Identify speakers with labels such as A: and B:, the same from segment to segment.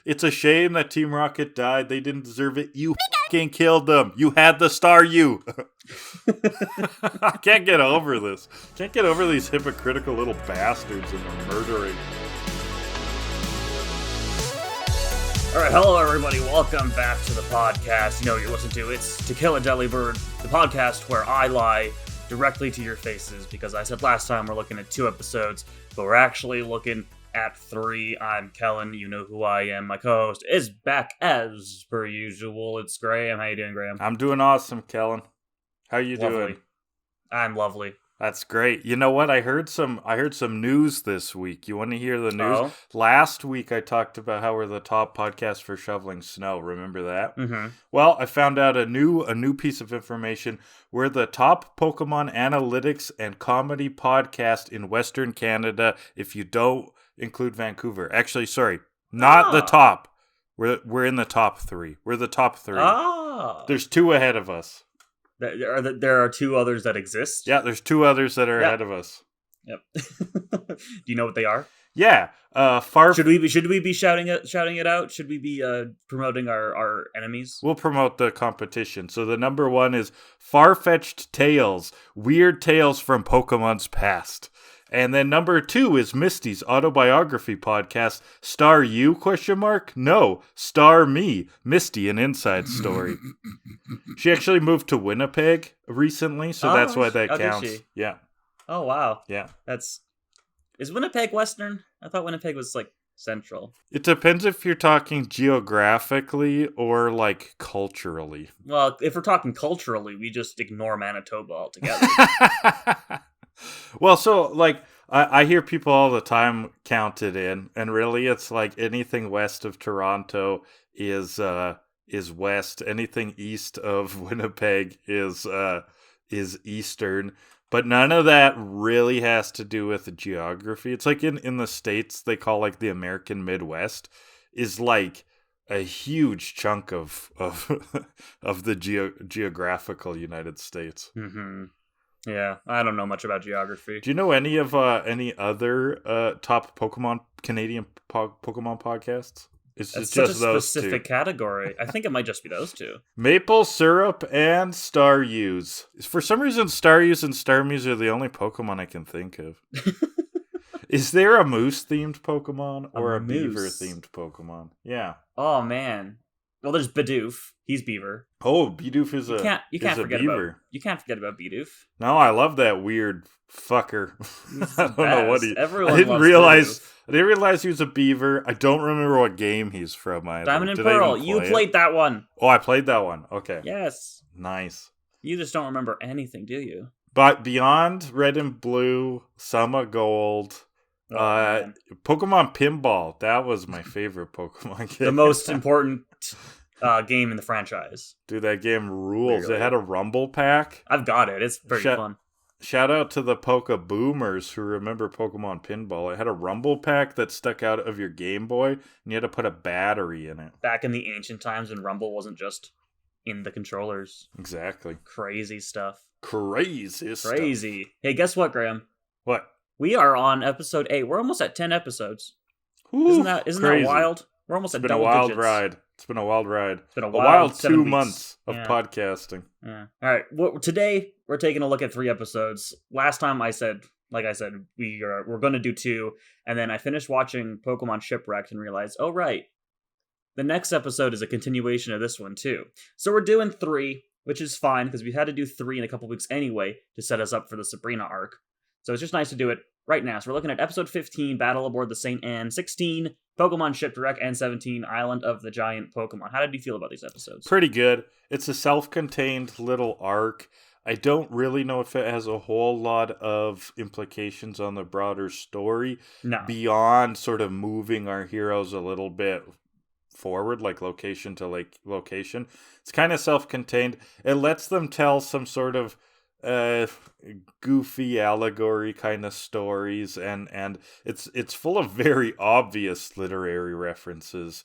A: It's a shame that Team Rocket died. They didn't deserve it. You fucking killed them. You had the star, you. I can't get over this. Can't get over these hypocritical little bastards and their murdering.
B: All right, hello everybody. Welcome back to the podcast. You know what you're listening to. It's To Kill A Delibird, the podcast where I lie directly to your faces because I said last time we're looking at 2 episodes, but we're actually looking at 3. I'm Kellan. You know who I am. My co-host is back as per usual. It's Graham. How you doing, Graham?
A: I'm doing awesome, Kellan. How you
B: Lovely.
A: doing?
B: I'm lovely.
A: That's great. You know what? I heard some news this week. You want to hear the news?
B: Oh?
A: Last week I talked about how we're the top podcast for shoveling snow. Remember that?
B: Mm-hmm.
A: Well, I found out a new piece of information. We're the top Pokemon analytics and comedy podcast in Western Canada if you don't include Vancouver. Actually, sorry. Not the top. We're in the top 3. We're the top 3.
B: Ah.
A: There's 2 ahead of us.
B: There are 2 others that exist?
A: Yeah, there's 2 others that are ahead of us.
B: Yep. Do you know what they are?
A: Yeah.
B: Should we be shouting it out? Should we be promoting our enemies?
A: We'll promote the competition. So the number 1 is Far-Fetched Tales, Weird Tales from Pokemon's Past. And then number 2 is Misty's autobiography podcast, Star You, ? No, Star Me, Misty, an inside story. She actually moved to Winnipeg recently, so that's why that counts.
B: Did she?
A: Yeah.
B: Oh, wow.
A: Yeah.
B: Is Winnipeg Western? I thought Winnipeg was, central.
A: It depends if you're talking geographically or, culturally.
B: Well, if we're talking culturally, we just ignore Manitoba altogether.
A: Well, so, I hear people all the time count it in, and really it's anything west of Toronto is west. Anything east of Winnipeg is eastern. But none of that really has to do with the geography. It's in the States, they call the American Midwest is a huge chunk of the geographical United States.
B: Mm-hmm. Yeah, I don't know much about geography.
A: Do you know any other top Canadian Pokemon podcasts? It's
B: That's
A: just
B: such a
A: those
B: specific
A: 2.
B: category. I think it might just be those 2.
A: Maple Syrup and Staruse. For some reason, Staruse and Starmuse are the only Pokemon I can think of. Is there a moose-themed Pokemon or a beaver-themed Pokemon? Yeah.
B: Oh, man. Well, there's Bidoof. He's beaver.
A: Oh, Bidoof is
B: you can't forget
A: beaver.
B: You can't forget about Bidoof.
A: No, I love that weird fucker. I don't know what
B: Everyone
A: I didn't
B: loves
A: realize.
B: Bidoof.
A: I didn't realize he was a beaver. I don't remember what game he's from either.
B: Diamond and
A: Did I even
B: Pearl.
A: play
B: You
A: it?
B: played that one.
A: Oh, I played that one. Okay.
B: Yes.
A: Nice.
B: You just don't remember anything, do you?
A: But beyond Red and Blue, Summer Gold,
B: Man.
A: Pokemon Pinball. That was my favorite Pokemon game.
B: The most important game in the franchise.
A: Dude, that game rules.
B: Really?
A: It had a Rumble Pack.
B: I've got it. It's pretty fun.
A: Shout out to the Poke Boomers who remember Pokemon Pinball. It had a Rumble Pack that stuck out of your Game Boy, and you had to put a battery in it.
B: Back in the ancient times when Rumble wasn't just in the controllers.
A: Exactly.
B: Crazy stuff.
A: Crazy.
B: Hey, guess what, Graham?
A: What?
B: We are on episode 8. We're almost at 10 episodes.
A: Ooh,
B: isn't that wild? We're almost at double digits.
A: It's been a wild ride.
B: It's been a
A: wild
B: 7
A: 2
B: weeks.
A: months of podcasting.
B: Yeah. All right. Well, today we're taking a look at 3 episodes. Last time I said, we're going to do 2, and then I finished watching Pokemon Shipwreck and realized, oh right, the next episode is a continuation of this one too. So we're doing 3, which is fine because we had to do 3 in a couple weeks anyway to set us up for the Sabrina arc. So it's just nice to do it right now. So we're looking at episode 15, Battle Aboard the St. Anne, 16, Pokemon Shipwreck, and 17, Island of the Giant Pokemon. How did you feel about these episodes?
A: Pretty good. It's a self-contained little arc. I don't really know if it has a whole lot of implications on the broader story.
B: No.
A: Beyond sort of moving our heroes a little bit forward, location to location. It's kind of self-contained. It lets them tell some sort of goofy allegory kind of stories, and it's full of very obvious literary references,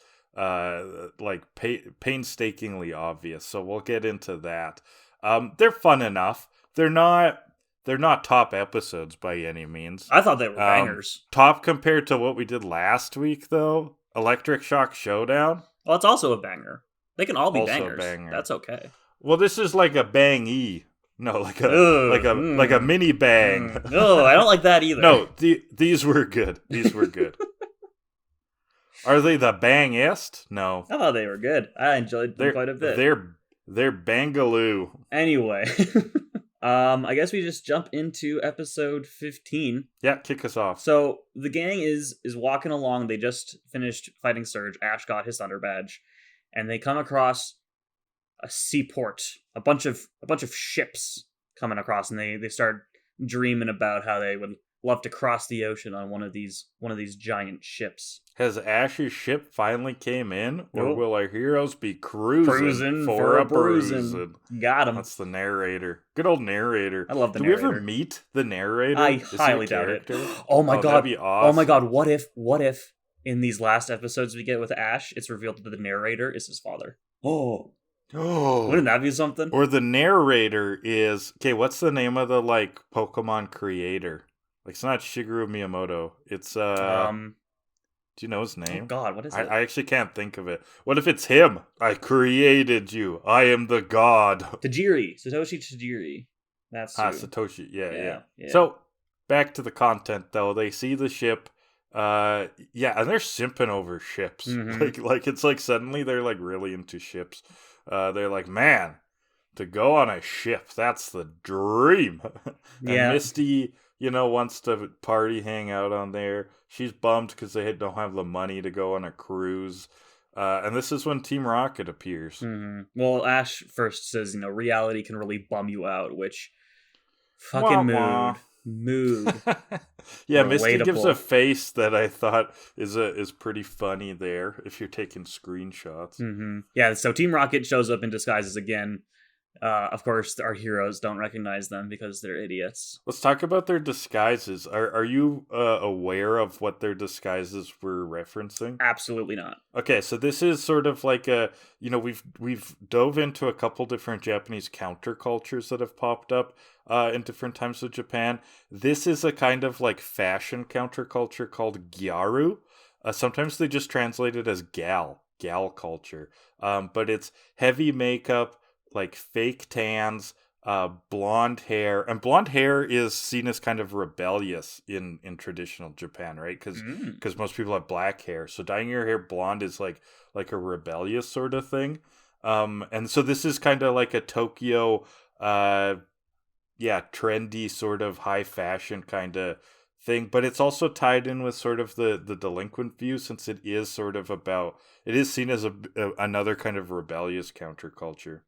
A: painstakingly obvious. So we'll get into that. They're fun enough. They're not top episodes by any means.
B: I thought they were bangers.
A: Top compared to what we did last week, though. Electric Shock Showdown?
B: Well, it's also a banger. They can all be
A: Also a
B: bangers.
A: banger.
B: That's okay.
A: Well, this is like a bang-e. No, like a
B: Ugh,
A: like a mini bang.
B: No, I don't like that either.
A: No, these were good. These were good. Are they the bangest? No.
B: I thought they were good. I enjoyed them quite a bit.
A: They're bangaloo.
B: Anyway, I guess we just jump into episode 15.
A: Yeah, kick us off.
B: So the gang is walking along. They just finished fighting Surge. Ash got his Thunder Badge, and they come across a seaport. A bunch of ships coming across, and they start dreaming about how they would love to cross the ocean on one of these giant ships.
A: Has Ash's ship finally came in, or
B: Nope.
A: will our heroes be cruising for a bruising?
B: Got him.
A: That's the narrator. Good old narrator.
B: I love the
A: Do
B: narrator.
A: we ever meet the narrator?
B: I
A: Is he a
B: highly doubt it.
A: character?
B: Oh my god.
A: That'd be awesome.
B: Oh my god. What if in these last episodes we get with Ash, it's revealed that the narrator is his father? Oh.
A: Oh.
B: Wouldn't that be something?
A: Or the narrator is... Okay, what's the name of the, Pokemon creator? It's not Shigeru Miyamoto. It's, do you know his name?
B: Oh god, what is it?
A: I actually can't think of it. What if it's him? I created you. I am the god.
B: Satoshi Tajiri. That's who.
A: Satoshi. Yeah.
B: Yeah.
A: So, back to the content, though. They see the ship. And they're simping over ships.
B: Mhm.
A: It's like suddenly they're, really into ships. They're like, man, to go on a ship, that's the dream. And
B: Yeah.
A: Misty... wants to party, hang out on there. She's bummed because they don't have the money to go on a cruise. And this is when Team Rocket appears.
B: Mhm. Well, Ash first says, reality can really bum you out, which fucking
A: Wah,
B: mood.
A: Yeah, Misty gives a
B: Relatable.
A: face that I thought is pretty funny there if you're taking screenshots.
B: Yeah, so Team Rocket shows up in disguises again. Of course, our heroes don't recognize them because they're idiots.
A: Let's talk about their disguises. Are you aware of what their disguises were referencing?
B: Absolutely not.
A: Okay, so this is sort of like we've dove into a couple different Japanese countercultures that have popped up in different times of Japan. This is a kind of fashion counterculture called gyaru. Sometimes they just translate it as gal culture. But it's heavy makeup, fake tans, blonde hair, and blonde hair is seen as kind of rebellious in traditional Japan, right? Because most people have black hair, so dyeing your hair blonde is like a rebellious sort of thing. And so this is kind of like a Tokyo, trendy sort of high fashion kind of thing, but it's also tied in with sort of the delinquent view, since it is sort of it is seen as another kind of rebellious counterculture.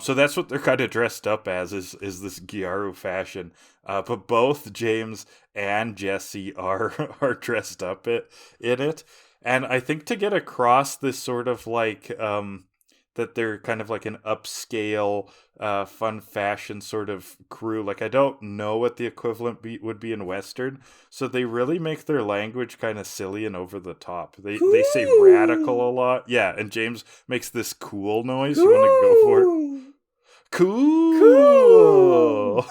A: So that's what they're kind of dressed up as is this gyaru fashion. But both James and Jesse are dressed up in it, and I think to get across this sort of that they're kind of like an upscale, fun fashion sort of crew. I don't know what the equivalent would be in Western, so they really make their language kind of silly and over the top. They say radical a lot. Yeah, and James makes this cool noise. You want to go for it? Cool!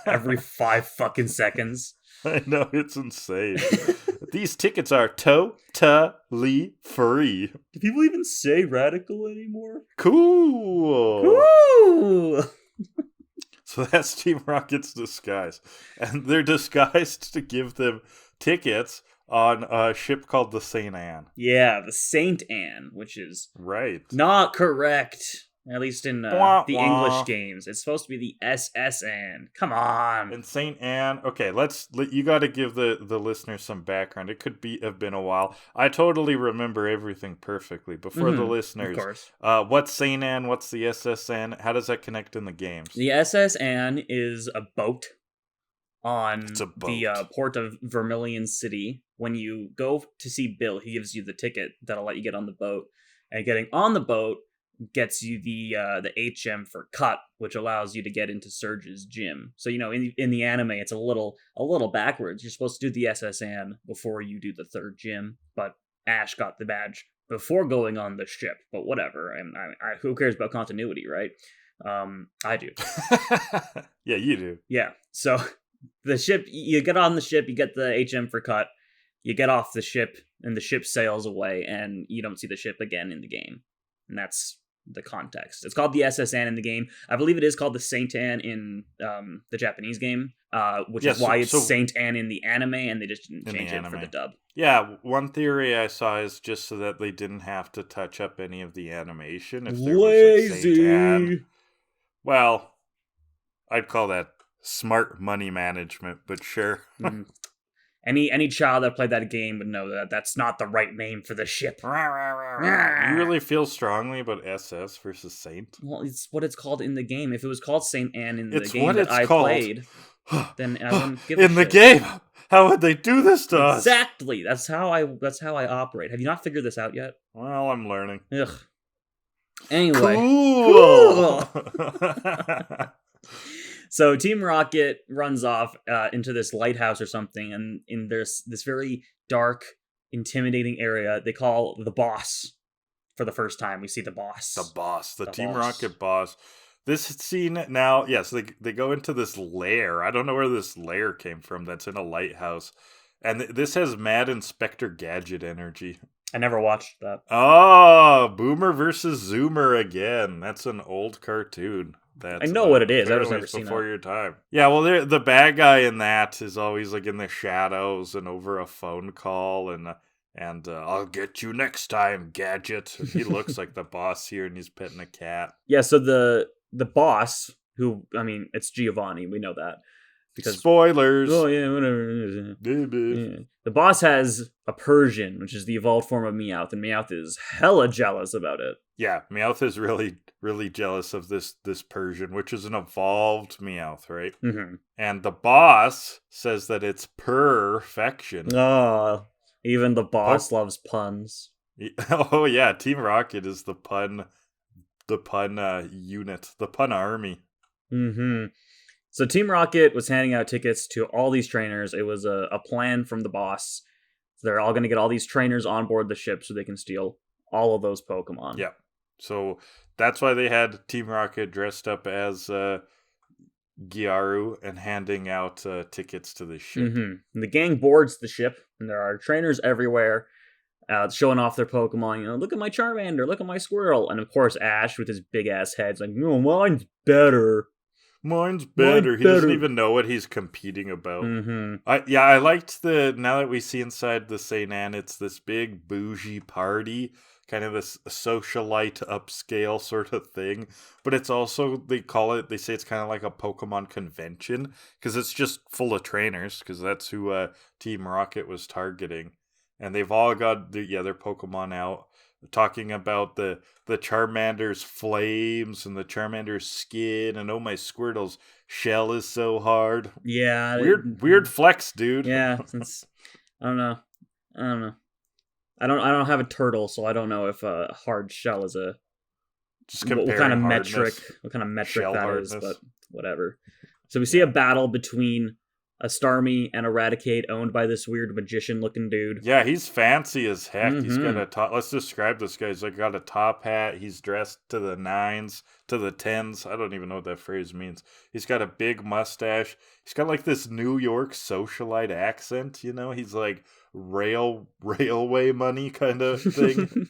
B: Every 5 fucking seconds.
A: I know, it's insane. These tickets are totally free.
B: Do people even say radical anymore?
A: Cool!
B: Cool!
A: So that's Team Rocket's disguise. And they're disguised to give them tickets on a ship called the St. Anne.
B: Yeah, the Saint Anne, which is
A: Right.
B: not correct. At least in
A: Wah,
B: the
A: wah.
B: English games. It's supposed to be the SS Anne. Come on.
A: And St. Anne, okay, you got to give the listeners some background. It could have been a while. I totally remember everything perfectly. But for the listeners,
B: Of course.
A: What's St. Anne? What's the SS Anne? How does that connect in the games?
B: The SS Anne is a boat on the port of Vermilion City. When you go to see Bill, he gives you the ticket that'll let you get on the boat. And getting on the boat gets you the HM for cut, which allows you to get into Surge's gym. So in the anime, it's a little backwards. You're supposed to do the SSN before you do the third gym, but Ash got the badge before going on the ship. But whatever. I who cares about continuity, right? I do.
A: Yeah, you do.
B: Yeah. So the ship, you get on the ship, you get the HM for cut. You get off the ship, and the ship sails away, and you don't see the ship again in the game. And that's the context. It's called the SS Anne in the game. I believe it is called the Saint Anne in the Japanese game, which is why it's Saint Anne in the anime, and they just didn't change it for the dub.
A: Yeah, one theory I saw is just so that they didn't have to touch up any of the animation. If there was like Saint Anne. Well, I'd call that smart money management, but sure.
B: Any child that played that game would know that that's not the right name for the ship.
A: You really feel strongly about SS versus Saint?
B: Well, it's what it's called in the game. If it was called Saint Anne in the game that I played, then I wouldn't give a shit.
A: In the game? How would they do this to us?
B: Exactly. That's how I operate. Have you not figured this out yet?
A: Well, I'm learning.
B: Ugh. Anyway.
A: Cool.
B: So Team Rocket runs off into this lighthouse or something, and in this very dark, intimidating area, they call the boss. For the first time, we see the boss.
A: The Team Rocket boss. This scene now, yes, they go into this lair. I don't know where this lair came from that's in a lighthouse. And this has Mad Inspector Gadget energy.
B: I never watched that.
A: Oh, Boomer versus Zoomer again. That's an old cartoon.
B: I know what it is. I was never seen
A: before your time. Yeah, well, the bad guy in that is always like in the shadows and over a phone call, and I'll get you next time, Gadget. He looks like the boss here, and he's petting a cat.
B: Yeah, so the boss, who, I mean, it's Giovanni. We know that.
A: Because spoilers.
B: Oh, yeah, whatever. Yeah. The boss has a Persian, which is the evolved form of Meowth, and Meowth is hella jealous about it.
A: Yeah, Meowth is really, really jealous of this Persian, which is an evolved Meowth, right?
B: Mm-hmm.
A: And the boss says that it's perfection.
B: Oh, even the boss loves puns.
A: Oh yeah, Team Rocket is the pun unit, the pun army.
B: Mm-hmm. So Team Rocket was handing out tickets to all these trainers. It was a plan from the boss. So they're all going to get all these trainers on board the ship so they can steal all of those Pokemon.
A: Yeah. So that's why they had Team Rocket dressed up as Gyaru and handing out tickets to the ship.
B: Mm-hmm. And the gang boards the ship, and there are trainers everywhere showing off their Pokemon. You know, look at my Charmander, look at my Squirrel. And of course, Ash with his big-ass head's like, no, mine's better.
A: Mine's better. He doesn't even know what he's competing about.
B: Mm-hmm.
A: I liked now that we see inside the St. Anne, it's this big bougie party, kind of this socialite upscale sort of thing. But it's also, they say it's kind of like a Pokemon convention, because it's just full of trainers, because that's who Team Rocket was targeting. And they've all got their Pokemon out, talking about the Charmander's flames and the Charmander's skin, and oh, my Squirtle's shell is so hard.
B: Yeah.
A: Weird flex, dude.
B: Yeah, since I don't know. I don't have a turtle, so I don't know if a hard shell is what kind of metric that hardness is, but whatever. So we see a battle between a Starmie and Eradicate, owned by this weird magician-looking dude.
A: Yeah, he's fancy as heck.
B: Mm-hmm.
A: He's got a top. Let's describe this guy. He's got a top hat. He's dressed to the 9s, to the 10s. I don't even know what that phrase means. He's got a big mustache. He's got like this New York socialite accent. You know, he's like railway money kind of thing.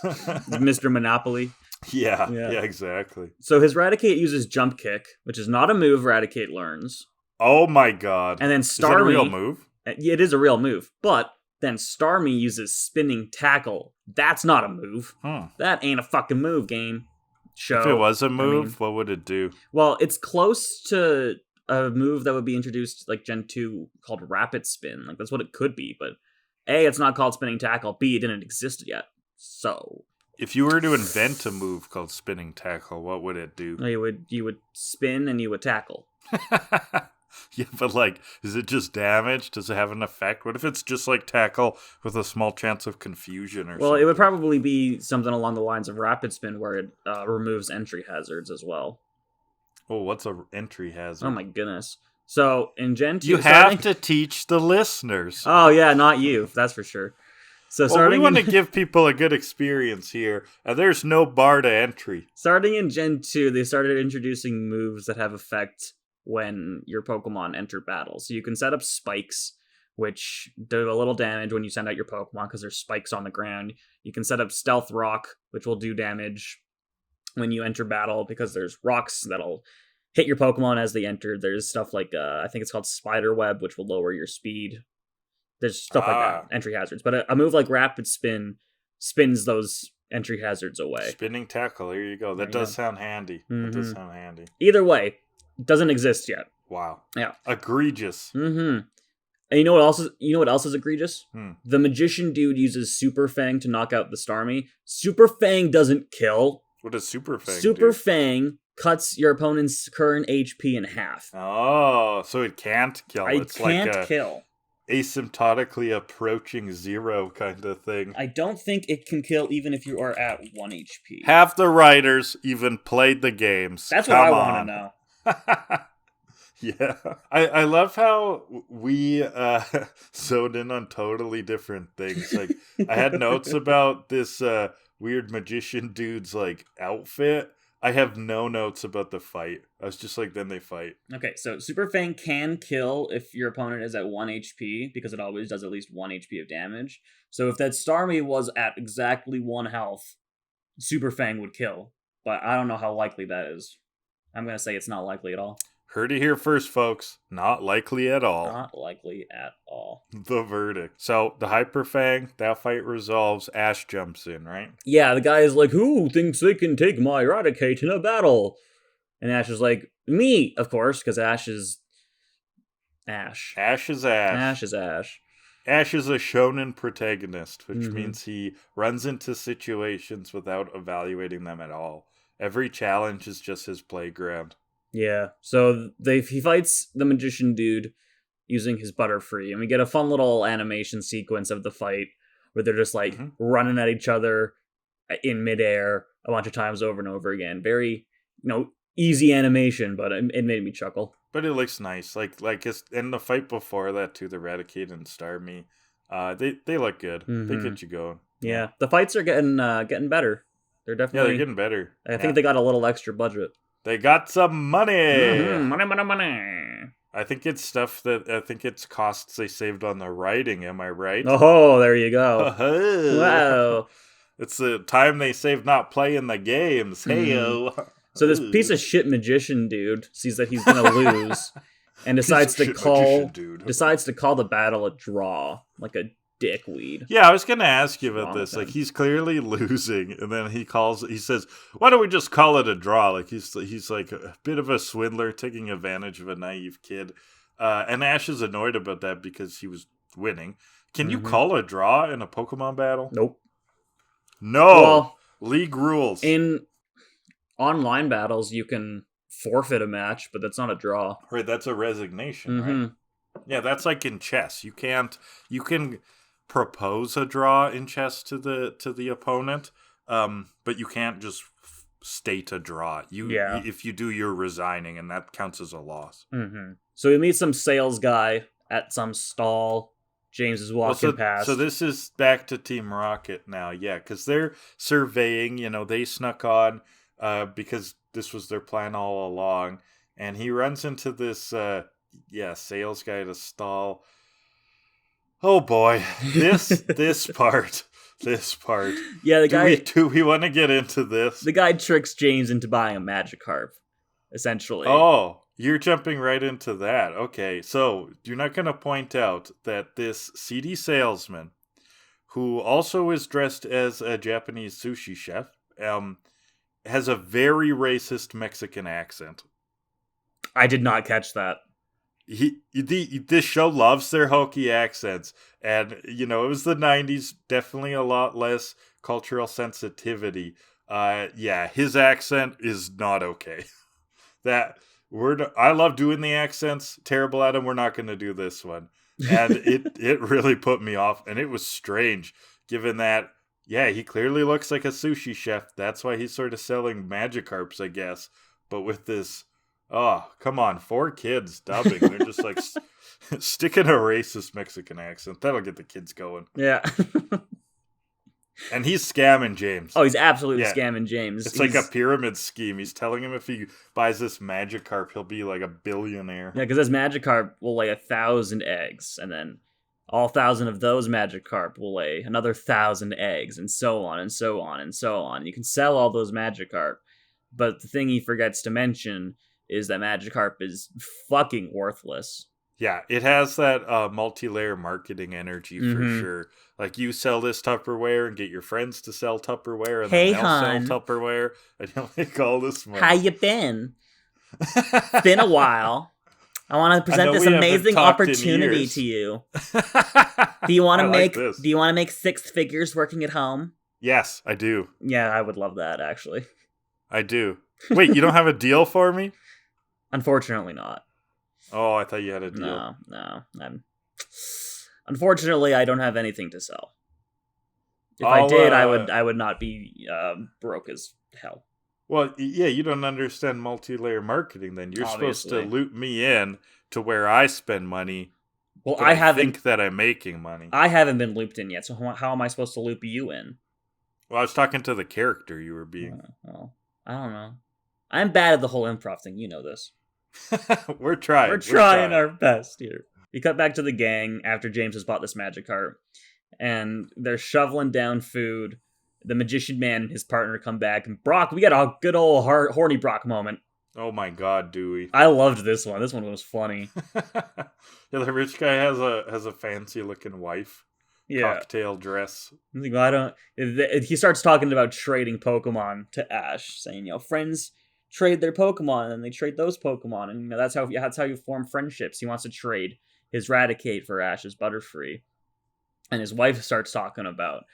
B: Mr. Monopoly.
A: Yeah, exactly.
B: So his Eradicate uses Jump Kick, which is not a move Eradicate learns.
A: Oh my god.
B: And then Starmie... Is that
A: a real move?
B: It is a real move. But then Starmie uses Spinning Tackle. That's not a move. That ain't a fucking move, game. Show.
A: If it was a move, what would it do?
B: Well, it's close to a move that would be introduced like Gen 2 called Rapid Spin. Like, that's what it could be. But A, it's not called Spinning Tackle. B, it didn't exist yet. So...
A: If you were to invent a move called Spinning Tackle, what would it do?
B: You would spin and you would tackle.
A: Yeah, but like, is it just damage? Does it have an effect? What if it's just like tackle with a small chance of confusion or something?
B: Well, it would probably be something along the lines of Rapid Spin, where it removes entry hazards as well.
A: Oh, what's an entry hazard?
B: Oh my goodness. So, in Gen 2...
A: You have to teach the listeners.
B: Oh yeah, not you, that's for sure. So
A: we want to give people a good experience here, and there's no bar to entry.
B: Starting in Gen 2, they started introducing moves that have effect when your Pokemon enter battle. So you can set up spikes which do a little damage when you send out your Pokemon because there's spikes on the ground. You can set up Stealth Rock, which will do damage when you enter battle because there's rocks that'll hit your Pokemon as they enter. There's stuff like, I think it's called Spider Web, which will lower your speed. There's stuff like that, entry hazards. But a move like Rapid Spin spins those entry hazards away.
A: Spinning Tackle, here you go. That does sound handy. That does sound handy.
B: Either way, it doesn't exist yet.
A: Wow.
B: Yeah.
A: Egregious.
B: And you know what else is egregious? The Magician Dude uses Super Fang to knock out the Starmie. Super Fang doesn't kill.
A: What does Super Fang do?
B: Super Fang cuts your opponent's current HP in half.
A: Oh, so it can't kill.
B: It can't kill.
A: Asymptotically approaching 0 kind of thing.
B: I don't think it can kill even if you are at 1 HP.
A: Have the writers even played the games?
B: That's what I want to know.
A: Yeah. I love how we zoned in on totally different things. Like, I had notes about this weird magician dude's like outfit. I have no notes about the fight. I was just like, then they fight.
B: Okay, so Super Fang can kill if your opponent is at 1 HP, because it always does at least 1 HP of damage. So if that Starmie was at exactly 1 health, Super Fang would kill. But I don't know how likely that is. I'm going to say it's not likely at all.
A: Heard it here first, folks. Not likely at all.
B: Not likely at all.
A: The verdict. So, the Hyper Fang, that fight resolves. Ash jumps in, right?
B: Yeah, the guy is like, who thinks they can take my Eradicate in a battle? And Ash is like, me, of course, because Ash is Ash.
A: Ash is Ash.
B: Ash is Ash.
A: Ash is a shonen protagonist, which means he runs into situations without evaluating them at all. Every challenge is just his playground.
B: Yeah, so he fights the Magician Dude using his Butterfree, and we get a fun little animation sequence of the fight where they're just like running at each other in midair a bunch of times over and over again. Very, easy animation, but it made me chuckle.
A: But it looks nice. Like it's, and the fight before that too, the Eradicate and Starmie, they look good. They get you going.
B: Yeah, the fights are getting better. They're definitely
A: they're getting better.
B: I think they got a little extra budget.
A: They got some money.
B: Money.
A: I think it's costs they saved on the writing. Am I right?
B: Oh, there you go. Wow.
A: It's the time they saved not playing the games. Heyo.
B: So this piece of shit magician dude sees that he's gonna lose and decides to call the battle a draw, like a dickweed.
A: Yeah, I was gonna ask you about this. Like, he's clearly losing, and then he says, "Why don't we just call it a draw?" Like he's like a bit of a swindler, taking advantage of a naive kid. And Ash is annoyed about that because he was winning. Can you call a draw in a Pokemon battle?
B: Nope.
A: No. Well, league rules.
B: In online battles, you can forfeit a match, but that's not a draw.
A: Right, that's a resignation, right? Yeah, that's like in chess. You can propose a draw in chess to the opponent, but you can't just state a draw. If you do, you're resigning, and that counts as a loss.
B: So we meet some sales guy at some stall. James is walking past.
A: So this is back to Team Rocket now, yeah, because they're surveying. They snuck on because this was their plan all along, and he runs into this sales guy at a stall. Oh boy, this part. Yeah, the guy. Do we want to get into this?
B: The guy tricks James into buying a Magikarp, essentially.
A: Oh, you're jumping right into that. Okay, so you're not going to point out that this seedy salesman, who also is dressed as a Japanese sushi chef, has a very racist Mexican accent.
B: I did not catch that.
A: This show loves their hokey accents, and it was the 90s, definitely a lot less cultural sensitivity. His accent is not okay. I love doing the accents, terrible at them. We're not going to do this one, and it really put me off, and it was strange, given that he clearly looks like a sushi chef. That's why he's sort of selling Magikarps, I guess, but with this. Oh, come on. 4 kids dubbing. They're just like sticking a racist Mexican accent. That'll get the kids going.
B: Yeah.
A: And he's scamming James.
B: Oh, he's absolutely scamming James.
A: It's like a pyramid scheme. He's telling him if he buys this Magikarp, he'll be like a billionaire.
B: Yeah, because this Magikarp will lay 1,000 eggs, and then All 1,000 of those Magikarp will lay another 1,000 eggs, and so on and so on and so on. You can sell all those Magikarp, but the thing he forgets to mention is that Magikarp is fucking worthless.
A: Yeah, it has that multi-layer marketing energy for sure. Like, you sell this Tupperware and get your friends to sell Tupperware, and
B: Hey,
A: then they'll sell Tupperware, and you'll make all this money.
B: How you been? It's been a while. I want to present this amazing opportunity to you. Do you want to make? Do you want to make 6 figures working at home?
A: Yes, I do.
B: Yeah, I would love that, actually.
A: I do. Wait, you don't have a deal for me?
B: Unfortunately, not.
A: Oh, I thought you had a deal.
B: No. Unfortunately, I don't have anything to sell. If I did, I would not be broke as hell.
A: Well, yeah, you don't understand multi-layer marketing then. You're supposed to loop me in to where I spend money.
B: Well, I
A: think that I'm making money.
B: I haven't been looped in yet, so how am I supposed to loop you in?
A: Well, I was talking to the character you were being.
B: Well, I don't know. I'm bad at the whole improv thing. You know this.
A: We're trying.
B: We're trying our best here. We cut back to the gang after James has bought this Magikarp, and they're shoveling down food. The magician man and his partner come back, and Brock, we got a good old horny Brock moment.
A: Oh my god, Dewey.
B: I loved this one. This one was funny.
A: Yeah, the rich guy has a fancy looking wife. Yeah. Cocktail dress.
B: He starts talking about trading Pokemon to Ash, saying, friends trade their Pokemon, and they trade those Pokemon, and that's how you form friendships. He wants to trade his Raticate for Ash's Butterfree. And his wife starts talking about,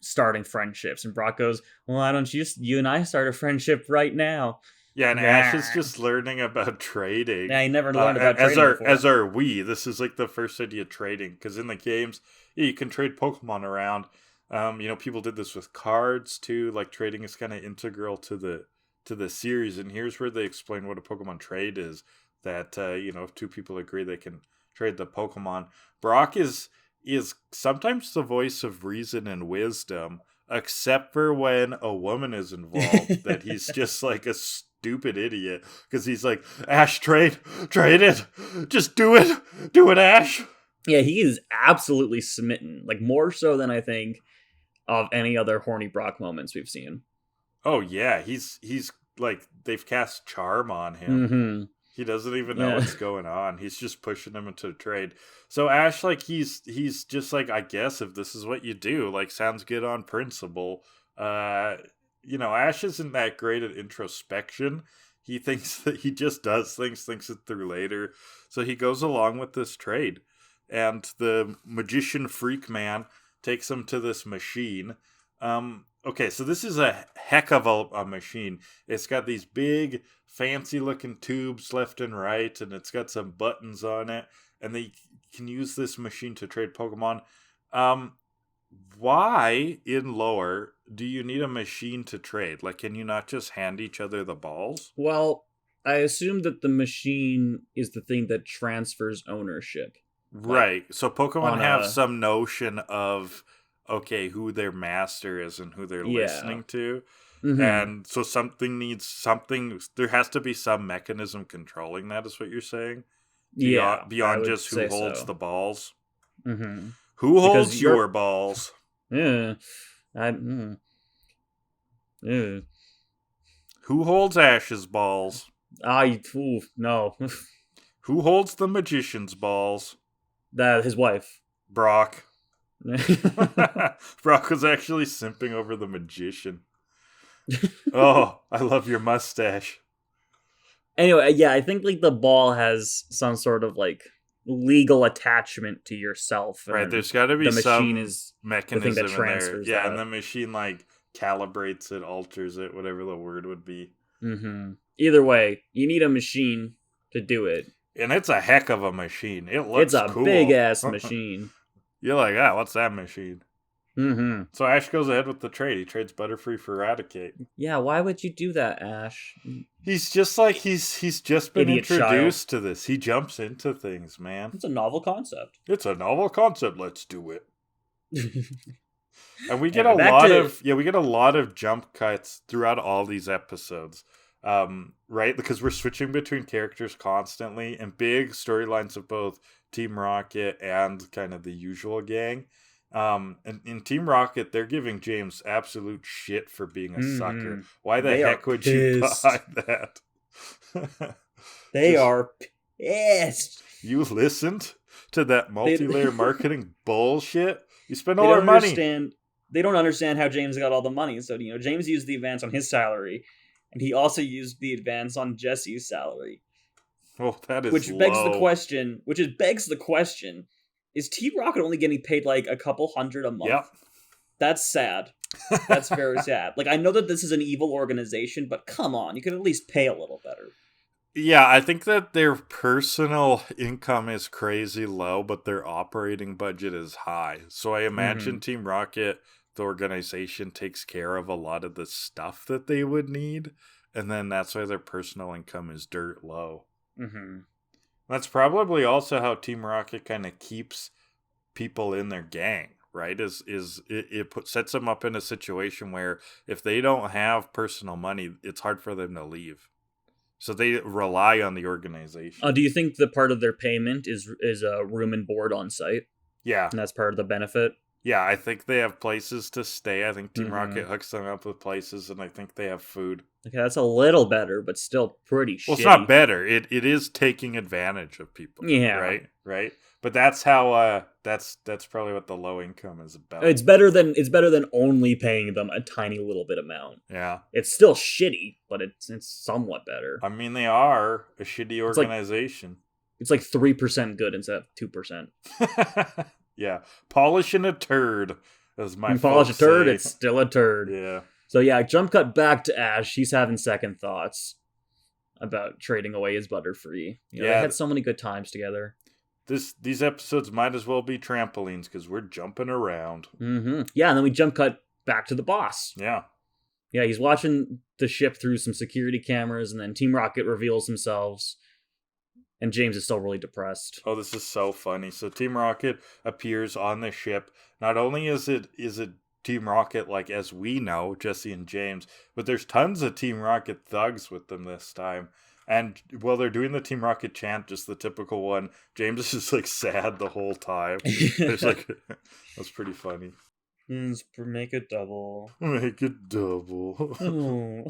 B: starting friendships. And Brock goes, well, why don't you and I start a friendship right now?
A: Yeah, and Ash is just learning about trading.
B: Yeah, he never learned about trading before.
A: As are we. This is like the first idea of trading. Because in the games, you can trade Pokemon around. People did this with cards too. Like, trading is kind of integral to the series. And here's where they explain what a Pokemon trade is. That, if 2 people agree, they can trade the Pokemon. Brock is sometimes the voice of reason and wisdom, except for when a woman is involved, that he's just like a stupid idiot, because he's like, Ash, trade it, just do it, Ash.
B: Yeah, he is absolutely smitten, like more so than I think of any other horny Brock moments we've seen.
A: Oh yeah, he's like, they've cast charm on him.
B: Mm-hmm.
A: He doesn't even know what's going on. He's just pushing him into a trade. So Ash, like, he's just like, I guess if this is what you do, like, sounds good on principle. Ash isn't that great at introspection. He thinks that he just does things, thinks it through later. So he goes along with this trade. And the magician freak man takes him to this machine. Okay, so this is a heck of a machine. It's got these big, fancy-looking tubes left and right, and it's got some buttons on it, and they can use this machine to trade Pokemon. Why, in lore, do you need a machine to trade? Like, can you not just hand each other the balls?
B: Well, I assume that the machine is the thing that transfers ownership.
A: Right, so Pokemon have some notion of, okay, who their master is and who they're listening to. Mm-hmm. And so there has to be some mechanism controlling that, is what you're saying? Beyond just who holds the balls.
B: Mm-hmm.
A: Who holds your balls?
B: Yeah.
A: Who holds Ash's balls?
B: No.
A: Who holds the magician's balls?
B: His wife.
A: Brock. Brock was actually simping over the magician. Oh, I love your mustache.
B: Anyway, yeah, I think like the ball has some sort of like legal attachment to yourself.
A: Right, there's got to be some
B: is
A: mechanism
B: the thing that transfers
A: in there. Yeah,
B: that.
A: and the machine like calibrates it, alters it, whatever the word would be.
B: Mm-hmm. Either way, you need a machine to do it.
A: And it's a heck of a machine. It looks cool.
B: It's a big-ass machine.
A: You're like, what's that machine?
B: Mm-hmm.
A: So Ash goes ahead with the trade. He trades Butterfree for Raticate.
B: Yeah, why would you do that, Ash?
A: He's just like, he's just been introduced to this. He jumps into things, man.
B: It's a novel concept.
A: Let's do it. And we get a lot of jump cuts throughout all these episodes. right? Because we're switching between characters constantly, and big storylines of both Team Rocket and kind of the usual gang. And in Team Rocket, they're giving James absolute shit for being a sucker. Why the
B: They are
A: heck would you buy that?
B: They are pissed.
A: You listened to that multi-layer marketing bullshit? You spend
B: They
A: all our
B: don't
A: money.
B: understand. They don't understand how James got all the money. So James used the advance on his salary, and he also used the advance on Jesse's salary.
A: Well, that is
B: which
A: low.
B: begs the question: is Team Rocket only getting paid like a couple $100 a month?
A: Yep.
B: That's sad. That's very sad. Like, I know that this is an evil organization, but come on, you could at least pay a little better.
A: Yeah, I think that their personal income is crazy low, but their operating budget is high. So I imagine Team Rocket, the organization, takes care of a lot of the stuff that they would need, and then that's why their personal income is dirt low. That's probably also how Team Rocket kind of keeps people in their gang, right? Sets them up in a situation where if they don't have personal money, it's hard for them to leave. So they rely on the organization.
B: Do you think the part of their payment is a room and board on site?
A: Yeah.
B: And that's part of the benefit?
A: Yeah, I think they have places to stay. I think Team Rocket hooks them up with places, and I think they have food.
B: Okay, that's a little better, but still pretty shitty.
A: Well, it's not better. It is taking advantage of people.
B: Yeah.
A: Right? But that's how that's probably what the low income is about.
B: It's better than only paying them a tiny little bit amount.
A: Yeah.
B: It's still shitty, but it's somewhat better.
A: I mean, they are a shitty organization.
B: It's like 3% good instead of 2%.
A: Yeah. Polishing a turd, as my
B: polish a turd,
A: say.
B: it's still a turd.
A: Yeah.
B: So yeah, jump cut back to Ash. He's having second thoughts about trading away his Butterfree. They had so many good times together.
A: These episodes might as well be trampolines because we're jumping around.
B: Yeah, and then we jump cut back to the boss.
A: Yeah.
B: Yeah, he's watching the ship through some security cameras, and then Team Rocket reveals themselves. And James is still really depressed.
A: Oh, this is so funny. So Team Rocket appears on the ship. Not only is it Team Rocket, like, as we know, Jesse and James, but there's tons of Team Rocket thugs with them this time. And while they're doing the Team Rocket chant, just the typical one, James is just, like, sad the whole time. It's like, that's pretty funny.
B: Make it double.
A: Make it double.
B: Oh.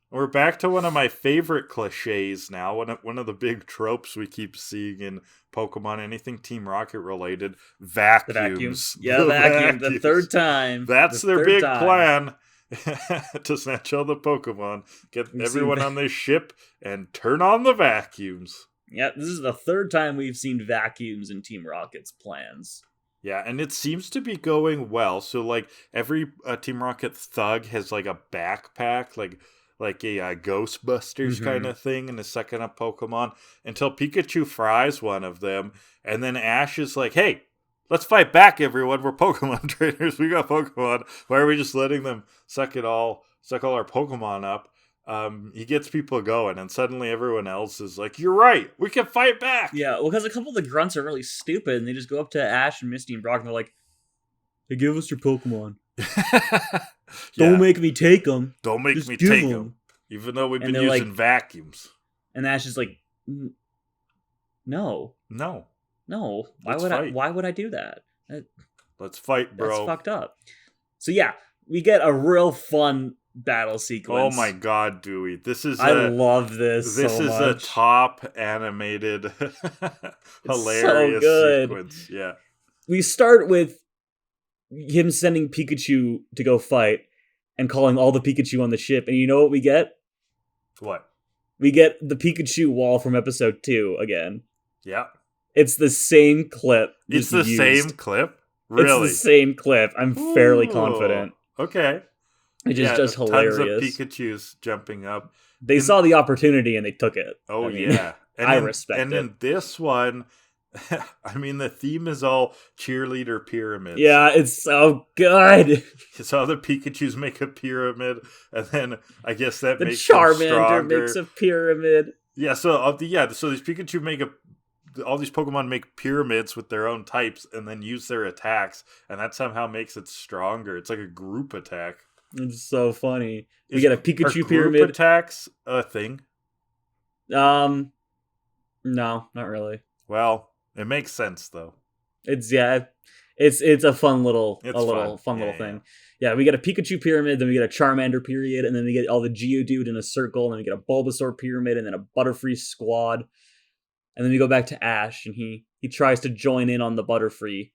A: We're back to one of my favorite cliches now. One of the big tropes we keep seeing in Pokemon, anything Team Rocket related, vacuums.
B: Yeah, vacuum. The third time.
A: That's their big plan. To snatch all the Pokemon, get everyone on this ship, and turn on the vacuums.
B: Yeah, this is the third time we've seen vacuums in Team Rocket's plans.
A: Yeah, and it seems to be going well. So, like, every Team Rocket thug has, like, a backpack, like a Ghostbusters kind of thing, and is sucking up Pokemon until Pikachu fries one of them, and then Ash is like, hey, let's fight back, everyone. We're Pokemon trainers. We got Pokemon. Why are we just letting them suck all our Pokemon up? He gets people going, and suddenly everyone else is like, you're right. We can fight back.
B: Yeah, well, because a couple of the grunts are really stupid, and they just go up to Ash and Misty and Brock, and they're like, hey, give us your Pokemon. Don't make me take them.
A: Don't make me take them. Even though we've been using vacuums.
B: And Ash is like, no. Why would I do that?
A: Let's fight, bro.
B: That's fucked up. So yeah, we get a real fun battle sequence.
A: Oh my god, Dewey.
B: I love this.
A: This
B: so
A: is
B: much.
A: a top animated hilarious sequence. Yeah.
B: We start with him sending Pikachu to go fight and calling all the Pikachu on the ship. And you know what we get?
A: What?
B: We get the Pikachu wall from episode 2 again.
A: Yeah.
B: It's the same clip.
A: It's the same clip? Really?
B: It's the same clip. I'm fairly confident.
A: Okay.
B: Which is just hilarious.
A: Tons of Pikachus jumping up.
B: They saw the opportunity and they took it.
A: Oh, yeah.
B: And I respect it.
A: And in this one, I mean, the theme is all cheerleader pyramids.
B: Yeah, it's so good.
A: So the Pikachus make a pyramid, and then I guess that makes
B: them stronger.
A: The Charmander
B: makes a pyramid.
A: Yeah, so these Pikachu make all these Pokemon make pyramids with their own types, and then use their attacks, and that somehow makes it stronger. It's like a group attack.
B: It's so funny. We
A: Is,
B: get a
A: are
B: Pikachu
A: group
B: pyramid.
A: attacks a thing?
B: No, not really.
A: Well, it makes sense though.
B: It's it's a fun little
A: It's fun.
B: little thing. Yeah, we get a Pikachu pyramid, then we get a Charmander period, and then we get all the Geodude in a circle, and then we get a Bulbasaur pyramid, and then a Butterfree squad, and then we go back to Ash, and he tries to join in on the Butterfree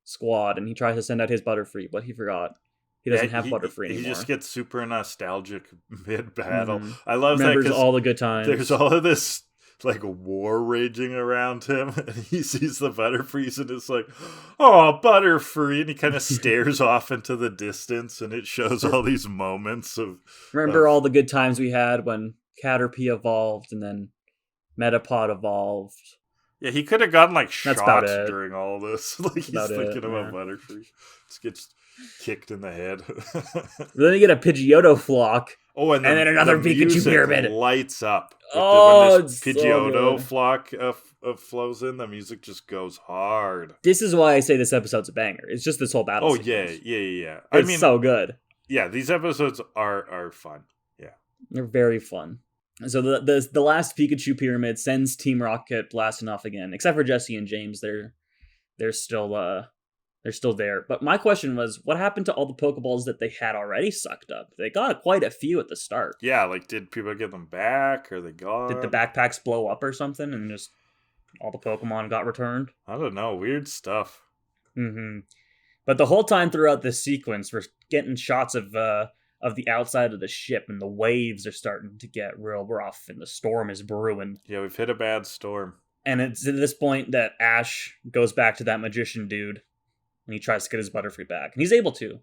B: squad, and he tries to send out his Butterfree, but he forgot he doesn't have Butterfree anymore.
A: He just gets super nostalgic mid battle.
B: Mm-hmm.
A: I love
B: Remembers
A: that because
B: all the good times.
A: there's all of this like war raging around him, and he sees the Butterfrees and is like, "Oh, Butterfree!" And he kind of stares off into the distance, and it shows all these moments of.
B: Remember all the good times we had when Caterpie evolved, and then Metapod evolved.
A: Yeah, he could have gotten like
B: That's
A: shot
B: about it.
A: during all this. Like he's thinking about Butterfree. Just gets kicked in the head.
B: Then you get a Pidgeotto flock.
A: Oh, and
B: then another Pikachu pyramid.
A: Lights up.
B: When
A: this Pidgeotto flock flows in, the music just goes hard.
B: This is why I say this episode's a banger. It's just this whole battle.
A: Oh
B: sequence.
A: yeah.
B: It's so good.
A: Yeah, these episodes are fun. Yeah,
B: they're very fun. So the last Pikachu pyramid sends Team Rocket blasting off again, except for Jesse and James. They're still there. But my question was, what happened to all the Pokeballs that they had already sucked up? They got quite a few at the start.
A: Yeah, like did people get them back? Or are they gone?
B: Did the backpacks blow up or something, and just all the Pokemon got returned?
A: I don't know. Weird stuff.
B: Mm-hmm. But the whole time throughout this sequence, we're getting shots of the outside of the ship, and the waves are starting to get real rough, and the storm is brewing.
A: Yeah, we've hit a bad storm.
B: And it's at this point that Ash goes back to that magician dude, and he tries to get his Butterfree back. And he's able to.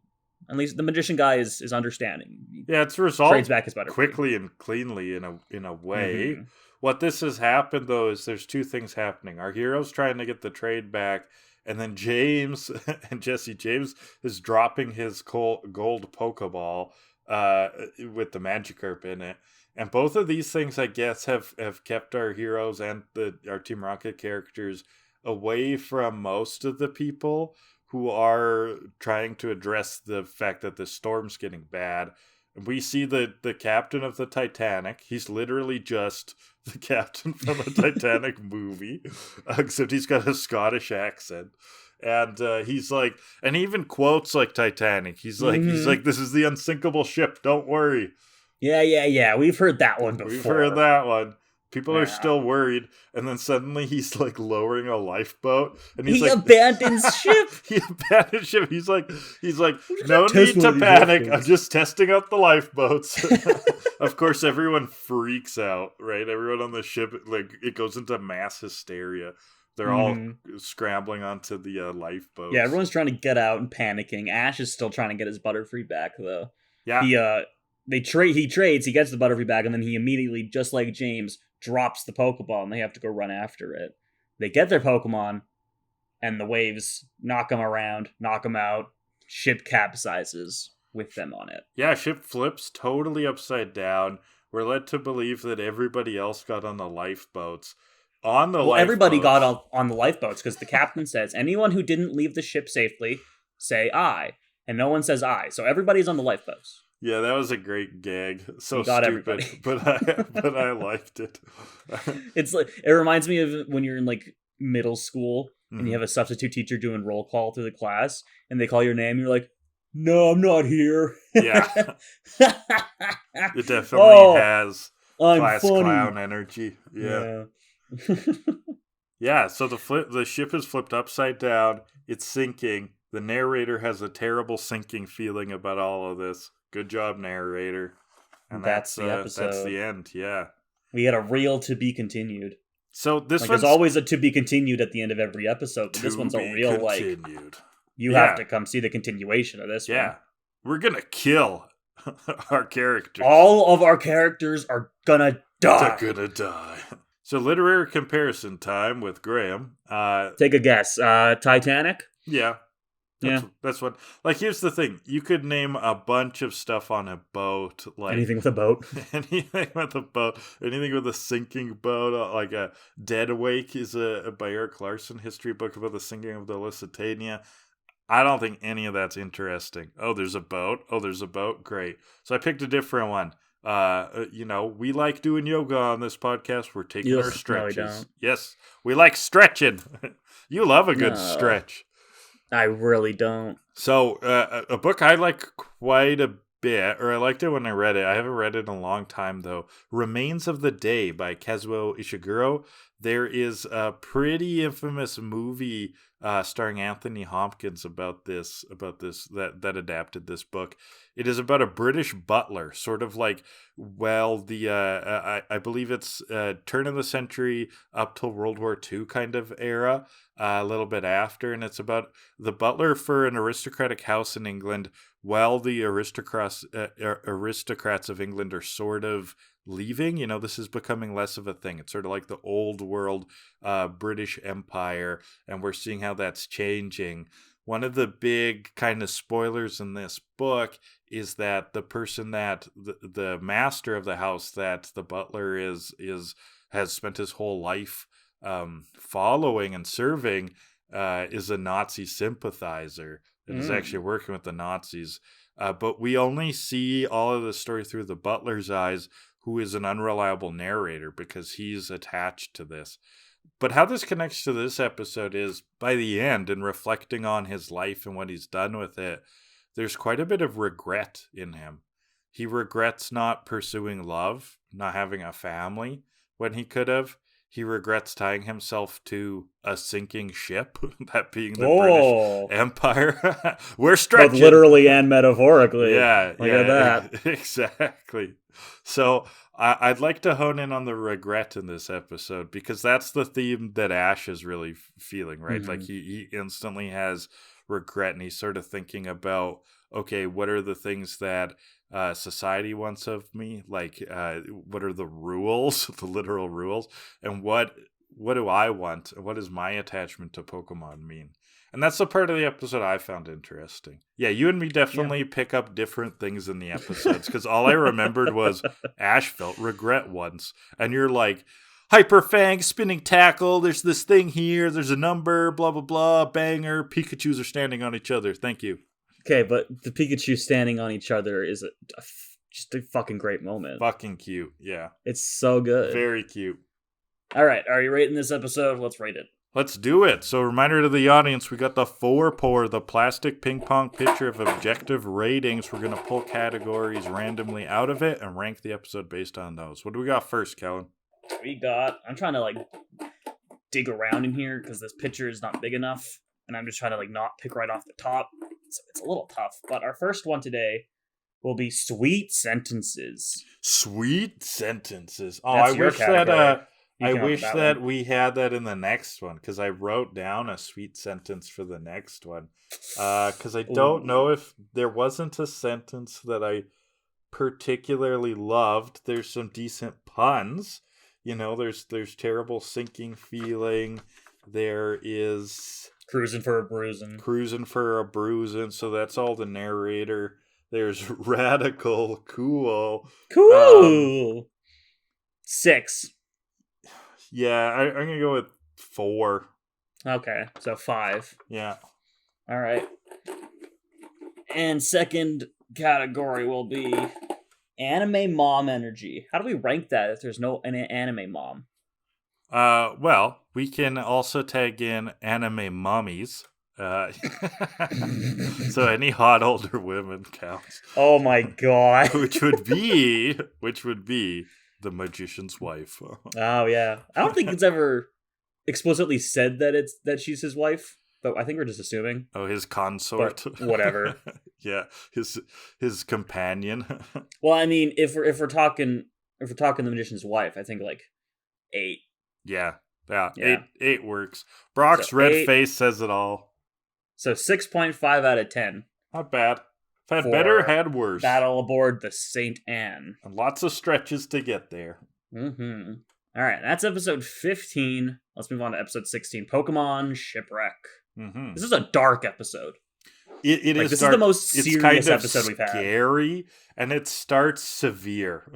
B: At least the magician guy is understanding.
A: Yeah, it's resolved
B: trades back his Butterfree
A: quickly and cleanly in a way.
B: Mm-hmm.
A: What this has happened, though, is there's two things happening. Our hero's trying to get the trade back, and then James and Jesse James is dropping his gold Pokeball with the Magikarp in it. And both of these things, I guess, have kept our heroes and our Team Rocket characters away from most of the people who are trying to address the fact that the storm's getting bad. And we see the captain of the Titanic. He's literally just the captain from the Titanic movie, except he's got a Scottish accent. And he's like, and he even quotes like Titanic. He's like, this is the unsinkable ship. Don't worry.
B: Yeah. We've heard that one before.
A: We've heard that one. People are still worried, and then suddenly he's like lowering a lifeboat, and
B: he abandons ship.
A: He abandons ship. He's like, no need to panic. I'm just testing out the lifeboats. Of course, everyone freaks out, right? Everyone on the ship, like, it goes into mass hysteria. They're all scrambling onto the lifeboats.
B: Yeah, everyone's trying to get out and panicking. Ash is still trying to get his Butterfree back, though.
A: Yeah.
B: He trades, he gets the Butterfree back, and then he immediately, just like James, drops the Pokeball, and they have to go run after it. They get their Pokemon, and the waves knock them around, knock them out. Ship capsizes with them on it.
A: Yeah, ship flips totally upside down. We're led to believe that everybody else got on the lifeboats.
B: Everybody got on the lifeboats, because the captain says, anyone who didn't leave the ship safely, say I. And no one says I. So everybody's on the lifeboats.
A: Yeah, that was a great gag. So
B: stupid,
A: everybody. but I liked it.
B: It's like, it reminds me of when you're in like middle school and you have a substitute teacher doing roll call through the class, and they call your name, and you're like, "No, I'm not here."
A: Yeah, it definitely has class clown energy. Yeah. Yeah. So the ship is flipped upside down. It's sinking. The narrator has a terrible sinking feeling about all of this. Good job, narrator. And that's the episode. That's the end, yeah.
B: We had a real to be continued.
A: So this
B: there's always a to be continued at the end of every episode. But this one's a real continued. You have to come see the continuation of this one. Yeah.
A: We're gonna kill our characters.
B: All of our characters are gonna die.
A: They're gonna die. So literary comparison time with Graham.
B: Take a guess. Titanic?
A: Yeah. That's what. Like, here's the thing: you could name a bunch of stuff on a boat, like
B: anything with a boat,
A: anything with a boat, anything with a sinking boat. Like a Dead Awake is a by Eric Larson history book about the sinking of the Lusitania. I don't think any of that's interesting. Oh, there's a boat. Oh, there's a boat. Great. So I picked a different one. We like doing yoga on this podcast. We're taking our
B: Ugh, no, we
A: stretches.
B: don't.
A: Yes, we like stretching. You love a good
B: No,
A: stretch.
B: I really don't.
A: So, a book I like quite a bit, or I liked it when I read it. I haven't read it in a long time, though. Remains of the Day by Kazuo Ishiguro. There is a pretty infamous movie starring Anthony Hopkins about this that adapted this book. It is about a British butler, sort of like, I believe it's turn of the century up till World War II kind of era, a little bit after, and it's about the butler for an aristocratic house in England while the aristocrats of England are sort of leaving. This is becoming less of a thing. It's sort of like the old world British Empire, and we're seeing how that's changing. One of the big kind of spoilers in this book is that the person that the master of the house that the butler has spent his whole life following and serving is a Nazi sympathizer and is actually working with the Nazis. But we only see all of the story through the butler's eyes, who is an unreliable narrator because he's attached to this. But how this connects to this episode is, by the end, in reflecting on his life and what he's done with it, there's quite a bit of regret in him. He regrets not pursuing love, not having a family when he could have. He regrets tying himself to a sinking ship, that being the British Empire. We're stretching.
B: Both literally and metaphorically.
A: Yeah.
B: Look at that.
A: Exactly. So I'd like to hone in on the regret in this episode, because that's the theme that Ash is really feeling, right? Like he instantly has regret, and he's sort of thinking about, okay, what are the things that society wants of me? Like, what are the rules, the literal rules, and what do I want? What does my attachment to Pokemon mean? And that's the part of the episode I found interesting. Yeah, you and me definitely pick up different things in the episodes, because all I remembered was Ash felt regret once, and you're like, Hyper Fang, spinning tackle, there's this thing here, there's a number, blah, blah, blah, banger, Pikachus are standing on each other, thank you.
B: Okay, but the Pikachu standing on each other is just a fucking great moment.
A: Fucking cute, yeah.
B: It's so good.
A: Very cute.
B: All right, are you rating this episode? Let's rate it.
A: Let's do it. So, reminder to the audience, we got the 4-pour, the plastic ping pong pitcher of objective ratings. We're going to pull categories randomly out of it and rank the episode based on those. What do we got first, Kellan?
B: I'm trying to dig around in here because this picture is not big enough, and I'm just trying to not pick right off the top. So it's a little tough. But our first one today will be Sweet Sentences.
A: Sweet Sentences. Oh,
B: That's
A: I wish
B: category.
A: that we had that in the next one, because I wrote down a sweet sentence for the next one. Because I don't know if there wasn't a sentence that I particularly loved. There's some decent puns. There's terrible sinking feeling. There is
B: Cruising for a bruising. So that's all the narrator. There's radical, cool. 6.
A: Yeah, I'm going to go with 4.
B: Okay, so 5.
A: Yeah.
B: All right. And second category will be anime mom energy. How do we rank that if there's no anime mom?
A: Well, we can also tag in anime mommies. So any hot older women counts.
B: Oh my god.
A: which would be the magician's wife.
B: Oh yeah. I don't think it's ever explicitly said that she's his wife, but I think we're just assuming.
A: Oh, his consort.
B: But whatever.
A: Yeah, his companion.
B: Well, I mean, if we're talking the magician's wife, I think 8.
A: Yeah. 8 works. Brock's red face says it all.
B: So 6.5 out of 10.
A: Not bad. Had better, had worse.
B: Battle aboard the St. Anne.
A: And lots of stretches to get there.
B: Mm-hmm. All right, that's episode 15. Let's move on to episode 16, Pokemon Shipwreck.
A: Mm-hmm.
B: This is a dark episode.
A: It
B: Like,
A: is
B: this
A: dark.
B: is the most
A: It's
B: serious
A: kind of
B: episode we've had.
A: scary, and it starts severe,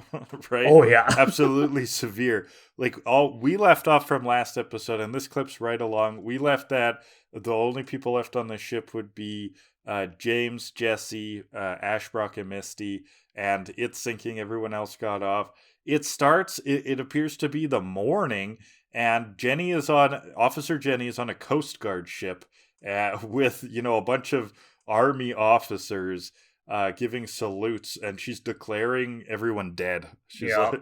A: right?
B: Oh yeah.
A: Absolutely severe. Like all we left off from last episode, and this clip's right along. We left that the only people left on the ship would be James, Jesse, Ash, Brock, and Misty, and it's sinking. Everyone else got off. It starts. It appears to be the morning, and Officer Jenny is on a Coast Guard ship with a bunch of army officers giving salutes, and she's declaring everyone dead. She's like,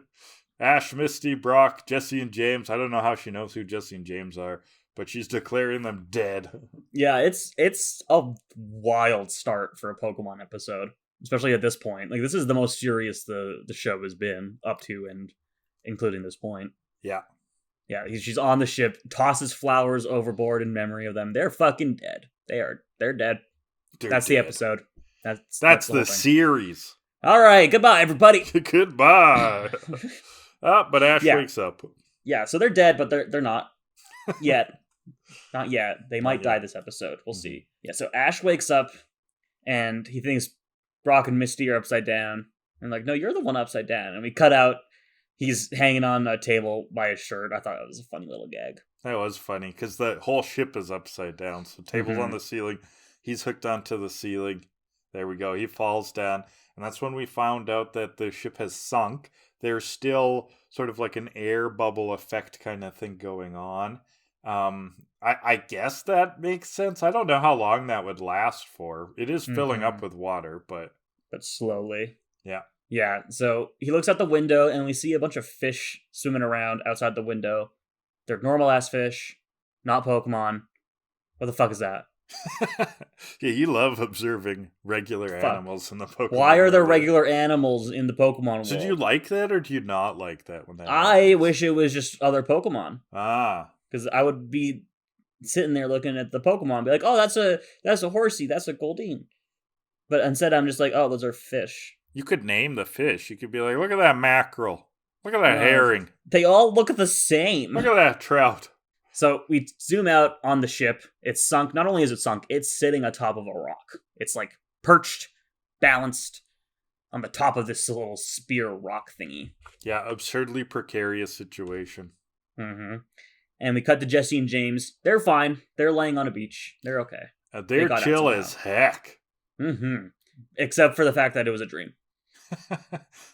A: Ash, Misty, Brock, Jesse, and James. I don't know how she knows who Jesse and James are, but she's declaring them dead.
B: Yeah, it's a wild start for a Pokemon episode, especially at this point. Like, this is the most serious the show has been up to and including this point.
A: Yeah.
B: Yeah, she's on the ship, tosses flowers overboard in memory of them. They're fucking dead. They're dead. That's the episode. That's
A: the series.
B: All right, goodbye, everybody.
A: Goodbye. But Ash wakes up.
B: Yeah, so they're dead, but they're not yet. Not yet. They might die this episode. We'll see. Yeah, so Ash wakes up, and he thinks Brock and Misty are upside down. And like, no, you're the one upside down. And we cut out. He's hanging on a table by his shirt. I thought it was a funny little gag.
A: That was funny, because the whole ship is upside down. So table's on the ceiling. He's hooked onto the ceiling. There we go. He falls down. And that's when we found out that the ship has sunk. There's still sort of like an air bubble effect kind of thing going on. I guess that makes sense. I don't know how long that would last for. It is filling up with water, but
B: slowly.
A: Yeah.
B: Yeah, so he looks out the window, and we see a bunch of fish swimming around outside the window. They're normal-ass fish, not Pokemon. What the fuck is that?
A: Yeah, you love observing regular animals in the Pokemon
B: Why are there
A: world.
B: regular animals in the Pokemon world?
A: So do you like that, or do you not like that when that
B: I
A: happens?
B: wish it was just other Pokemon. Because I would be sitting there looking at the Pokemon and be like, oh, that's a Horsey, that's a Goldeen. But instead I'm just like, oh, those are fish.
A: You could name the fish. You could be like, look at that mackerel. Look at that herring.
B: They all look the same.
A: Look at that trout.
B: So we zoom out on the ship. It's sunk. Not only is it sunk, it's sitting atop of a rock. It's like perched, balanced on the top of this little spear rock thingy.
A: Yeah, absurdly precarious situation.
B: Mm-hmm. And we cut to Jesse and James. They're fine. They're laying on a beach. They're okay.
A: They're chill as heck.
B: Mm-hmm. Except for the fact that it was a dream.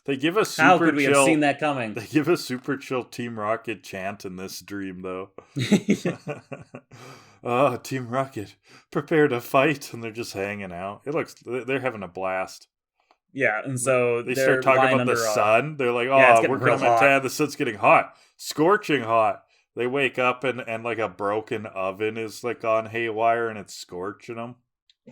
A: They give a super
B: How could we
A: chill,
B: have seen that coming?
A: They give a super chill Team Rocket chant in this dream, though. Oh, Team Rocket, prepare to fight, and they're just hanging out. They're having a blast.
B: Yeah, and so
A: they start talking about the sun. They're like, "Oh, we're coming down. The sun's getting hot, scorching hot." They wake up and like a broken oven is like on haywire and it's scorching them.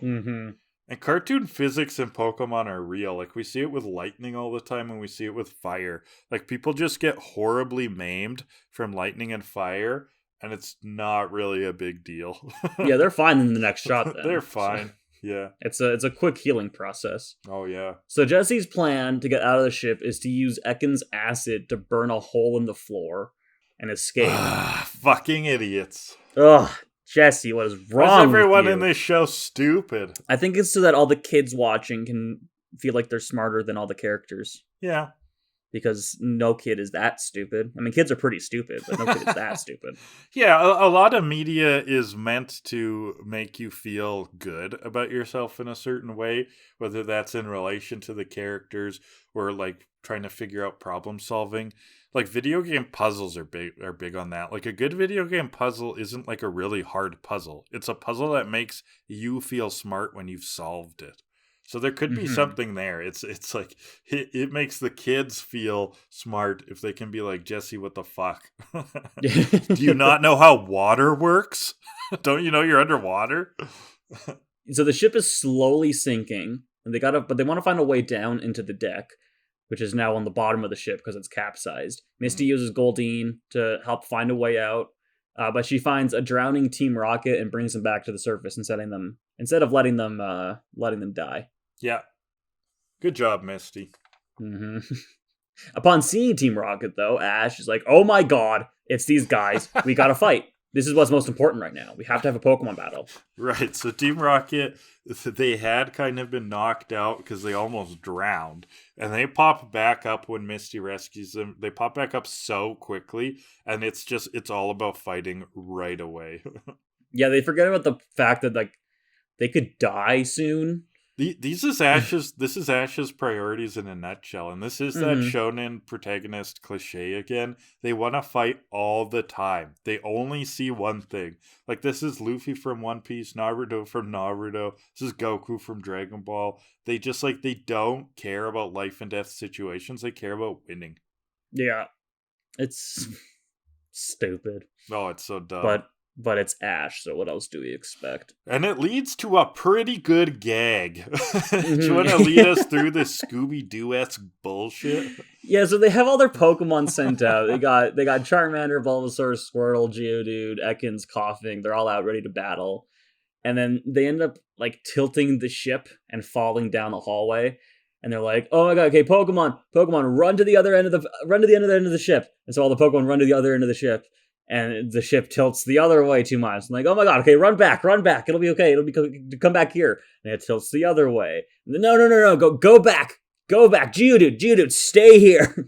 B: Mm-hmm.
A: And cartoon physics in Pokemon are real. Like, we see it with lightning all the time, and we see it with fire. Like, people just get horribly maimed from lightning and fire, and it's not really a big deal.
B: Yeah, they're fine in the next shot, then.
A: They're fine. Yeah.
B: It's a quick healing process.
A: Oh, yeah.
B: So Jesse's plan to get out of the ship is to use Ekans acid to burn a hole in the floor and escape.
A: Fucking idiots.
B: Ugh. Jesse, what is wrong with
A: everyone
B: you?
A: in this show stupid?
B: I think it's so that all the kids watching can feel like they're smarter than all the characters.
A: Yeah.
B: Because no kid is that stupid. I mean, kids are pretty stupid, but no kid is that stupid.
A: Yeah, a lot of media is meant to make you feel good about yourself in a certain way, whether that's in relation to the characters or like trying to figure out problem solving. Like, video game puzzles are big on that. Like, a good video game puzzle isn't like a really hard puzzle. It's a puzzle that makes you feel smart when you've solved it. So there could be something there. It's like it makes the kids feel smart if they can be like, Jesse, what the fuck? Do you not know how water works? Don't you know you're underwater?
B: So the ship is slowly sinking, and but they want to find a way down into the deck, which is now on the bottom of the ship because it's capsized. Misty uses Goldeen to help find a way out, but she finds a drowning Team Rocket and brings them back to the surface instead of letting them die.
A: Yeah. Good job, Misty.
B: Mm-hmm. Upon seeing Team Rocket, though, Ash is like, oh my god, it's these guys. We gotta fight. this is what's most important right now. We have to have a Pokemon battle.
A: Right, so Team Rocket, they had kind of been knocked out because they almost drowned. And they pop back up when Misty rescues them. They pop back up so quickly, and it's all about fighting right away.
B: Yeah, they forget about the fact that, like, they could die soon.
A: This is Ash's priorities in a nutshell, and this is that shonen protagonist cliche again. They want to fight all the time. They only see one thing. Like, this is Luffy from One Piece, Naruto from Naruto. This is Goku from Dragon Ball. They just, like, they don't care about life and death situations. They care about winning.
B: Yeah, it's stupid.
A: Oh, it's so dumb.
B: But it's Ash, so what else do we expect?
A: And it leads to a pretty good gag. Do you want to lead us through this Scooby-Doo-esque bullshit?
B: Yeah, so they have all their Pokemon sent out. They got Charmander, Bulbasaur, Squirtle, Geodude, Ekans, Coughing. They're all out ready to battle. And then they end up, like, tilting the ship and falling down the hallway. And they're like, "Oh my god, okay, Pokemon, run to the other end of the ship." And so all the Pokemon run to the other end of the ship. And the ship tilts the other way 2 miles. I'm like, "Oh my god, okay, run back. It'll be okay. Come back here." And it tilts the other way. And then, no, go back. Geodude, stay here.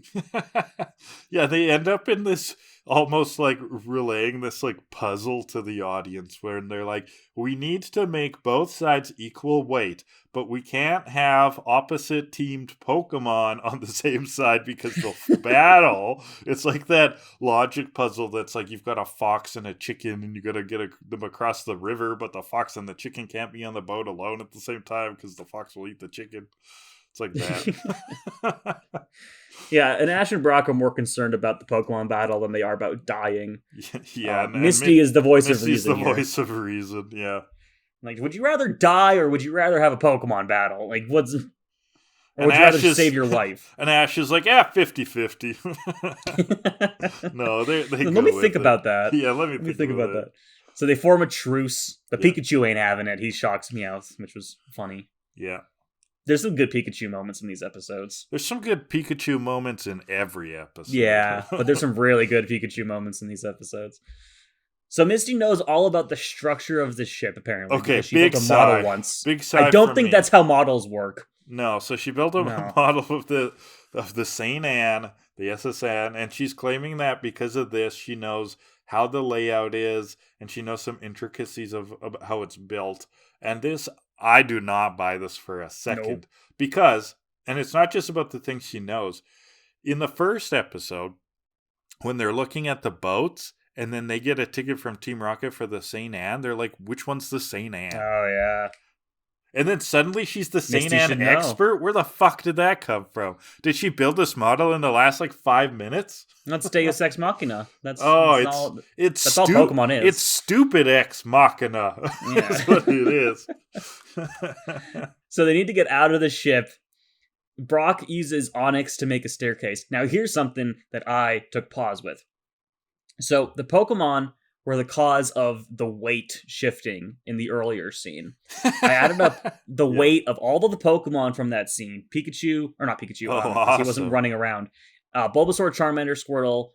A: Yeah, they end up in this almost like relaying this like puzzle to the audience where they're like, we need to make both sides equal weight, but we can't have opposite teamed Pokemon on the same side because they'll battle. It's like that logic puzzle that's like you've got a fox and a chicken and you got to get them across the river, but the fox and the chicken can't be on the boat alone at the same time because the fox will eat the chicken. It's like that.
B: Yeah, and Ash and Brock are more concerned about the Pokemon battle than they are about dying.
A: Yeah,
B: Misty is the voice of reason.
A: Misty's the voice of reason, yeah.
B: Like, would you rather die or would you rather have a Pokemon battle? Like, or would you rather save your life?
A: And Ash is like, 50-50. No, they
B: let me think about that.
A: Yeah, let me think about that.
B: So they form a truce. The Pikachu ain't having it. He shocks Meowth, which was funny.
A: Yeah.
B: There's some good Pikachu moments in these episodes.
A: There's some good Pikachu moments in every episode.
B: Yeah, but there's some really good Pikachu moments in these episodes. So Misty knows all about the structure of the ship, apparently.
A: Okay,
B: she built a model once.
A: Big sigh.
B: I don't think that's how models work.
A: No, so she built a model of the Saint Anne, the SSN, and she's claiming that because of this, she knows how the layout is, and she knows some intricacies of how it's built. And this, I do not buy this for a second.
B: Nope.
A: Because, and it's not just about the things she knows. In the first episode, when they're looking at the boats, and then they get a ticket from Team Rocket for the Saint Anne, they're like, which one's the Saint Anne?
B: Oh, yeah.
A: And then suddenly she's the Saint
B: Misty
A: Anne expert? Where the fuck did that come from? Did she build this model in the last, 5 minutes?
B: That's Deus Ex Machina. That's
A: all
B: Pokemon is.
A: It's stupid Ex Machina.
B: Yeah.
A: That's what it is.
B: So they need to get out of the ship. Brock uses Onyx to make a staircase. Now here's something that I took pause with. So the Pokemon were the cause of the weight shifting in the earlier scene. I added up the weight of all of the Pokemon from that scene. Pikachu, or not Pikachu,
A: awesome.
B: He wasn't running around. Bulbasaur, Charmander, Squirtle,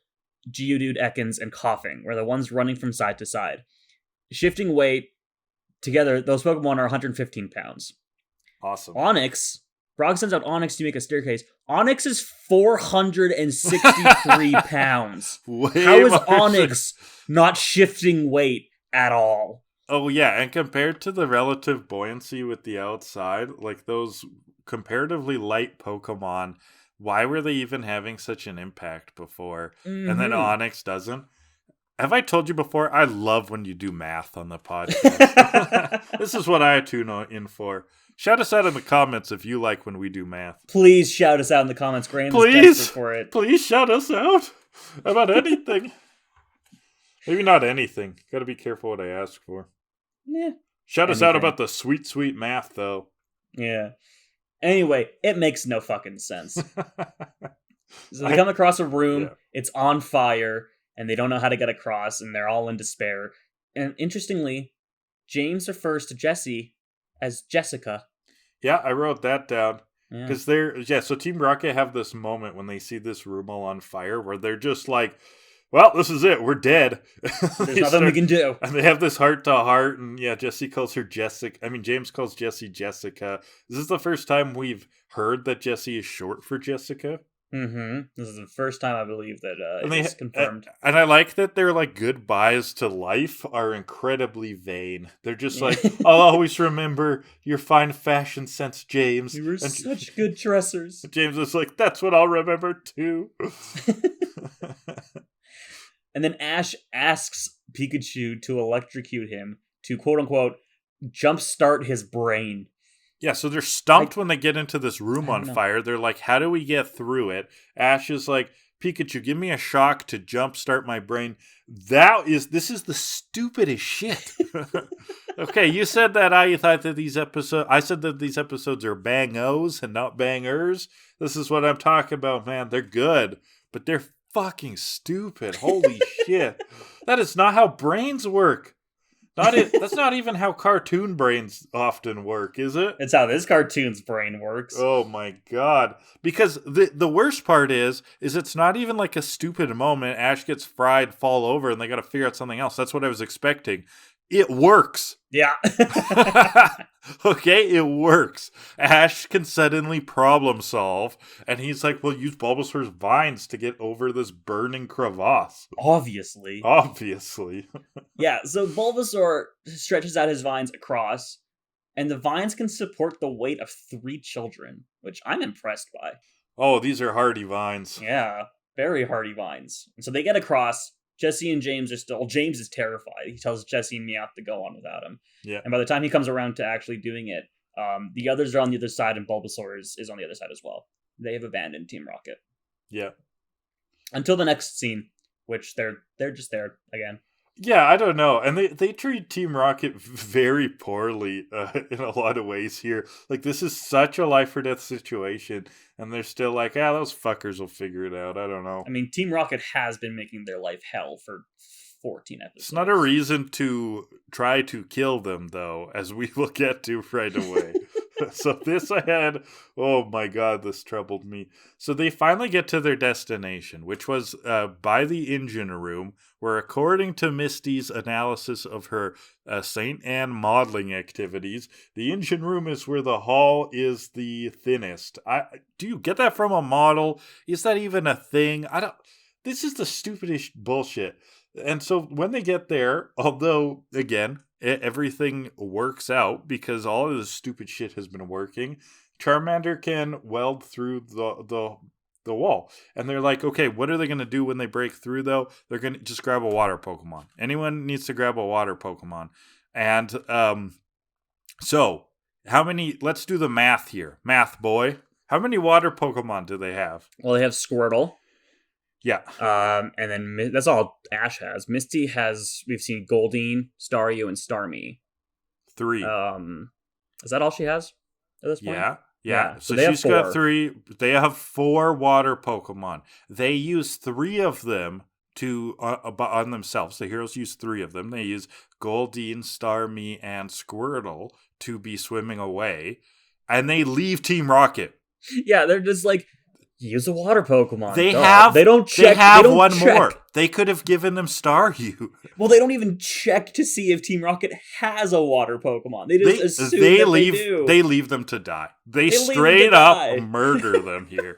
B: Geodude, Ekans, and Coughing were the ones running from side to side. Shifting weight, together, those Pokemon are 115 pounds.
A: Awesome.
B: Onyx, Brock sends out Onyx to make a staircase. Onyx is 463 pounds. How is Onyx not shifting weight at all?
A: Oh, yeah, and compared to the relative buoyancy with the outside, those comparatively light Pokemon, why were they even having such an impact before? Mm-hmm. And then Onyx doesn't? Have I told you before? I love when you do math on the podcast. This is what I tune in for. Shout us out in the comments if you like when we do math.
B: Please shout us out in the comments. Graham is desperate for it.
A: Please shout us out about anything. Maybe not anything. Got to be careful what I ask for.
B: Yeah.
A: Shout us out about the sweet, sweet math, though.
B: Yeah. Anyway, it makes no fucking sense. So they come across a room. It's on fire, and they don't know how to get across, and they're all in despair. And interestingly, James refers to Jessie as Jessica.
A: Yeah, I wrote that down. Because so Team Rocket have this moment when they see this room all on fire where they're just like, well, this is it. We're dead.
B: There's nothing we can do.
A: And they have this heart-to-heart, and yeah, Jesse calls her Jessica. I mean, James calls Jesse Jessica. Is this the first time we've heard that Jesse is short for Jessica?
B: Mm-hmm. This is the first time I believe that it's confirmed.
A: And I like that their like goodbyes to life are incredibly vain. They're just like, I'll always remember your fine fashion sense, James.
B: You were such good dressers.
A: James is like, that's what I'll remember too.
B: And then Ash asks Pikachu to electrocute him to quote unquote jumpstart his brain.
A: Yeah, so they're stumped when they get into this room on fire. They're like, how do we get through it? Ash is like, Pikachu, give me a shock to jumpstart my brain. This is the stupidest shit. Okay, you said that I said that these episodes are bang-os and not bangers. This is what I'm talking about, man. They're good, but they're fucking stupid. Holy shit. That is not how brains work. That's not even how cartoon brains often work, is it?
B: It's how this cartoon's brain works.
A: Oh my god. Because the worst part is it's not even like a stupid moment. Ash gets fried, fall over, and they gotta figure out something else. That's what I was expecting. It works.
B: Yeah.
A: Okay, it works. Ash can suddenly problem solve, and he's like, we'll use Bulbasaur's vines to get over this burning crevasse.
B: Obviously.
A: Yeah,
B: so Bulbasaur stretches out his vines across, and the vines can support the weight of 3 children, which I'm impressed by.
A: Oh, these are hardy vines.
B: Yeah, very hardy vines. And so they get across. Jesse and James are still... James is terrified. He tells Jesse and Meowth to go on without him.
A: Yeah.
B: And by the time he comes around to actually doing it, the others are on the other side, and Bulbasaur is on the other side as well. They have abandoned Team Rocket.
A: Yeah.
B: Until the next scene, which they're just there again.
A: Yeah, I don't know. And they treat Team Rocket very poorly in a lot of ways here. Like, this is such a life or death situation, and they're still like, those fuckers will figure it out. I don't know.
B: I mean, Team Rocket has been making their life hell for 14 episodes.
A: It's not a reason to try to kill them, though, as we will get to right away. So this I had, oh my god, this troubled me. So they finally get to their destination, which was by the engine room, where according to Misty's analysis of her St. Anne modeling activities, the engine room is where the hull is the thinnest. Do you get that from a model? Is that even a thing? This is the stupidest bullshit. And so when they get there, although, again, everything works out because all of this stupid shit has been working, Charmander can weld through the wall. And they're like, okay, what are they going to do when they break through, though? They're going to just grab a water Pokemon. Anyone needs to grab a water Pokemon. And so how many, let's do the math here. Math boy. How many water Pokemon do they have?
B: Well, they have Squirtle.
A: Yeah.
B: And then that's all Ash has. Misty has, we've seen Goldeen, Staryu, and Starmie.
A: 3.
B: Is that all she has at this point?
A: Yeah. So she's got 3. They have 4 water Pokemon. They use 3 of them to on themselves. The heroes use 3 of them. They use Goldeen, Starmie, and Squirtle to be swimming away. And they leave Team Rocket.
B: Yeah, they're just like, use a water Pokemon.
A: They
B: don't check.
A: They have one more. They could have given them Staryu.
B: Well, they don't even check to see if Team Rocket has a water Pokemon. They just assume they do.
A: They leave them to die. They straight up murder them here.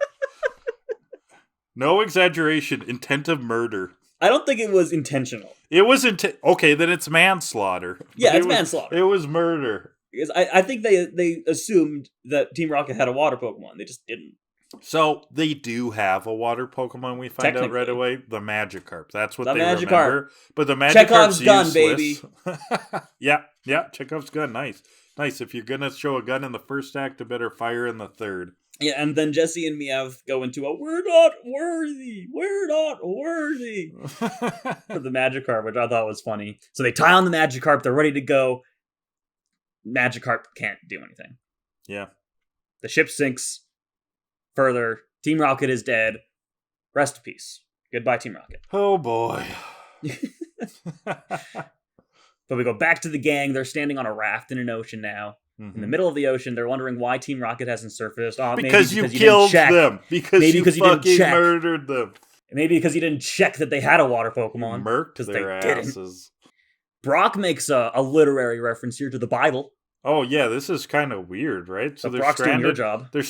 A: No exaggeration. Intent of murder.
B: I don't think it was intentional.
A: It was okay, then it's manslaughter.
B: Yeah, it's manslaughter.
A: It was murder.
B: Because I think they assumed that Team Rocket had a water Pokemon. They just didn't.
A: So they do have a water Pokemon. We find out right away, the Magikarp. That's what they
B: Magikarp.
A: Remember. But the Magikarp's
B: Chekhov's gun,
A: useless.
B: baby.
A: yeah. Chekhov's gun. Nice. If you're gonna show a gun in the first act, it better fire in the third.
B: Yeah, and then Jesse and Meowth go into a "we're not worthy" for the Magikarp, which I thought was funny. So they tie on the Magikarp. They're ready to go. Magikarp can't do anything.
A: Yeah.
B: The ship sinks. Further, Team Rocket is dead. Rest in peace. Goodbye, Team Rocket.
A: Oh boy.
B: But we go back to the gang. They're standing on a raft in an ocean now. Mm-hmm. In the middle of the ocean, they're wondering why Team Rocket hasn't surfaced.
A: Because you killed them. Because you fucking murdered them.
B: Maybe because he didn't check that they had a water Pokemon.
A: Murked
B: Because
A: their
B: they didn't.
A: asses.
B: Brock makes a literary reference here to the Bible.
A: Oh yeah, this is kind of weird, right? So
B: But
A: they're
B: Brock's doing your
A: stranded.
B: job.
A: They're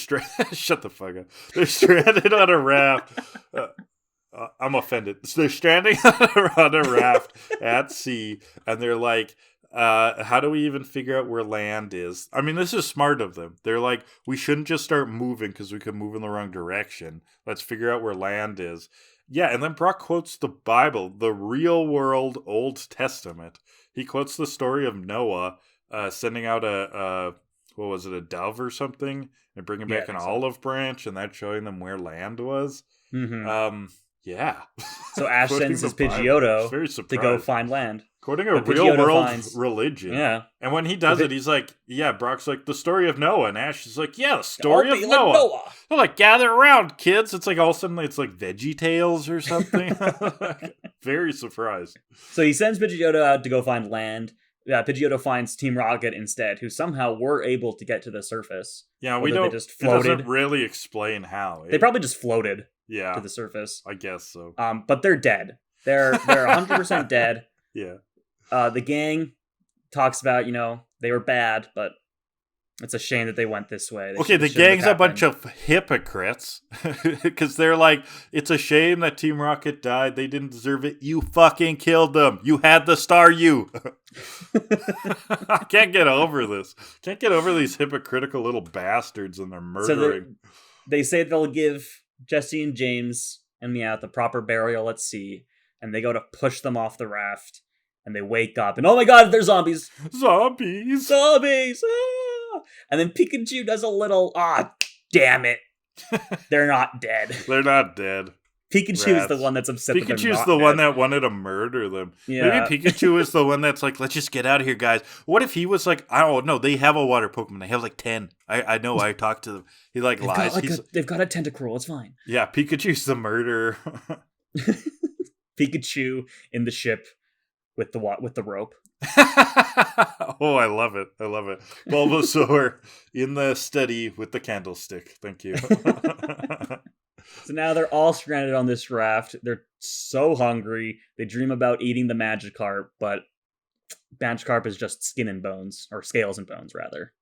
A: shut the fuck up. They're stranded on a raft. I'm offended. So they're stranding on a raft at sea, and they're like, how do we even figure out where land is? I mean, this is smart of them. They're like, we shouldn't just start moving because we could move in the wrong direction. Let's figure out where land is. Yeah, and then Brock quotes the Bible, the real world Old Testament. He quotes the story of Noah sending out a dove or something, and bringing back an olive branch, and that's showing them where land was.
B: Mm-hmm.
A: Yeah.
B: So Ash sends his Pidgeotto to go find land.
A: Quoting a real world religion.
B: Yeah.
A: And when he does it, he's like, yeah, Brock's like, the story of Noah. And Ash is like, yeah, the story of Noah. They're like, gather around, kids. It's like all of a sudden it's like Veggie Tales or something. Very surprised.
B: So he sends Pidgeotto out to go find land. Yeah, Pidgeotto finds Team Rocket instead, who somehow were able to get to the surface.
A: Yeah, we don't. It doesn't really explain how.
B: They probably just floated.
A: Yeah,
B: to the surface.
A: I guess so.
B: But they're dead. They're 100% dead.
A: Yeah.
B: The gang talks about, they were bad, but it's a shame that they went this way.
A: The gang's a bunch of hypocrites because they're like, it's a shame that Team Rocket died. They didn't deserve it. You fucking killed them. You had the star. I can't get over this. Can't get over these hypocritical little bastards and their murdering.
B: So they say they'll give Jesse and James and Meowth the proper burial at sea, and they go to push them off the raft, and they wake up, and oh my god, they're zombies!
A: Zombies!
B: Ah! And then Pikachu does a little, damn it. They're not dead.
A: They're not dead.
B: Pikachu is the one that's upset.
A: Pikachu's the one that wanted to murder them. Yeah. Maybe Pikachu is the one that's like, let's just get out of here, guys. What if he was like, I don't know, they have a water Pokemon. They have like 10. I know, I talked to them. He like lies.
B: They've got a Tentacruel, it's fine.
A: Yeah, Pikachu's the murderer.
B: Pikachu in the ship with the rope.
A: Oh, I love it. Bulbasaur in the study with the candlestick. Thank you.
B: So now they're all stranded on this raft. They're so hungry. They dream about eating the Magikarp, but Magikarp is just skin and bones, or scales and bones, rather.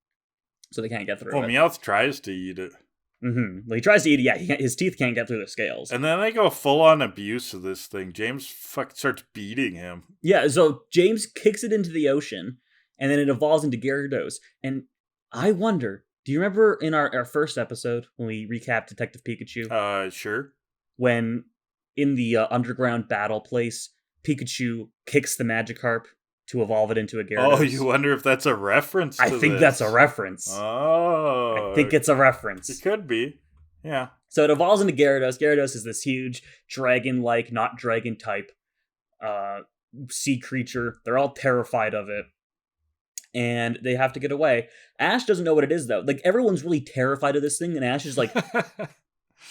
B: So they can't get through it.
A: Meowth tries to eat it.
B: Mm-hmm. Well, he tries to eat it, yeah. His teeth can't get through the scales.
A: And then they go full-on abuse of this thing. James starts beating him.
B: Yeah, so James kicks it into the ocean, and then it evolves into Gyarados. And I wonder, do you remember in our first episode, when we recapped Detective Pikachu?
A: Sure.
B: When, in the underground battle place, Pikachu kicks the Magikarp to evolve it into a Gyarados.
A: Oh, you wonder if that's a reference to
B: I think that's a reference.
A: Oh.
B: I think it's a reference.
A: It could be. Yeah.
B: So it evolves into Gyarados. Gyarados is this huge dragon-like, not dragon-type sea creature. They're all terrified of it. And they have to get away. Ash doesn't know what it is, though. Like, everyone's really terrified of this thing, and Ash is like,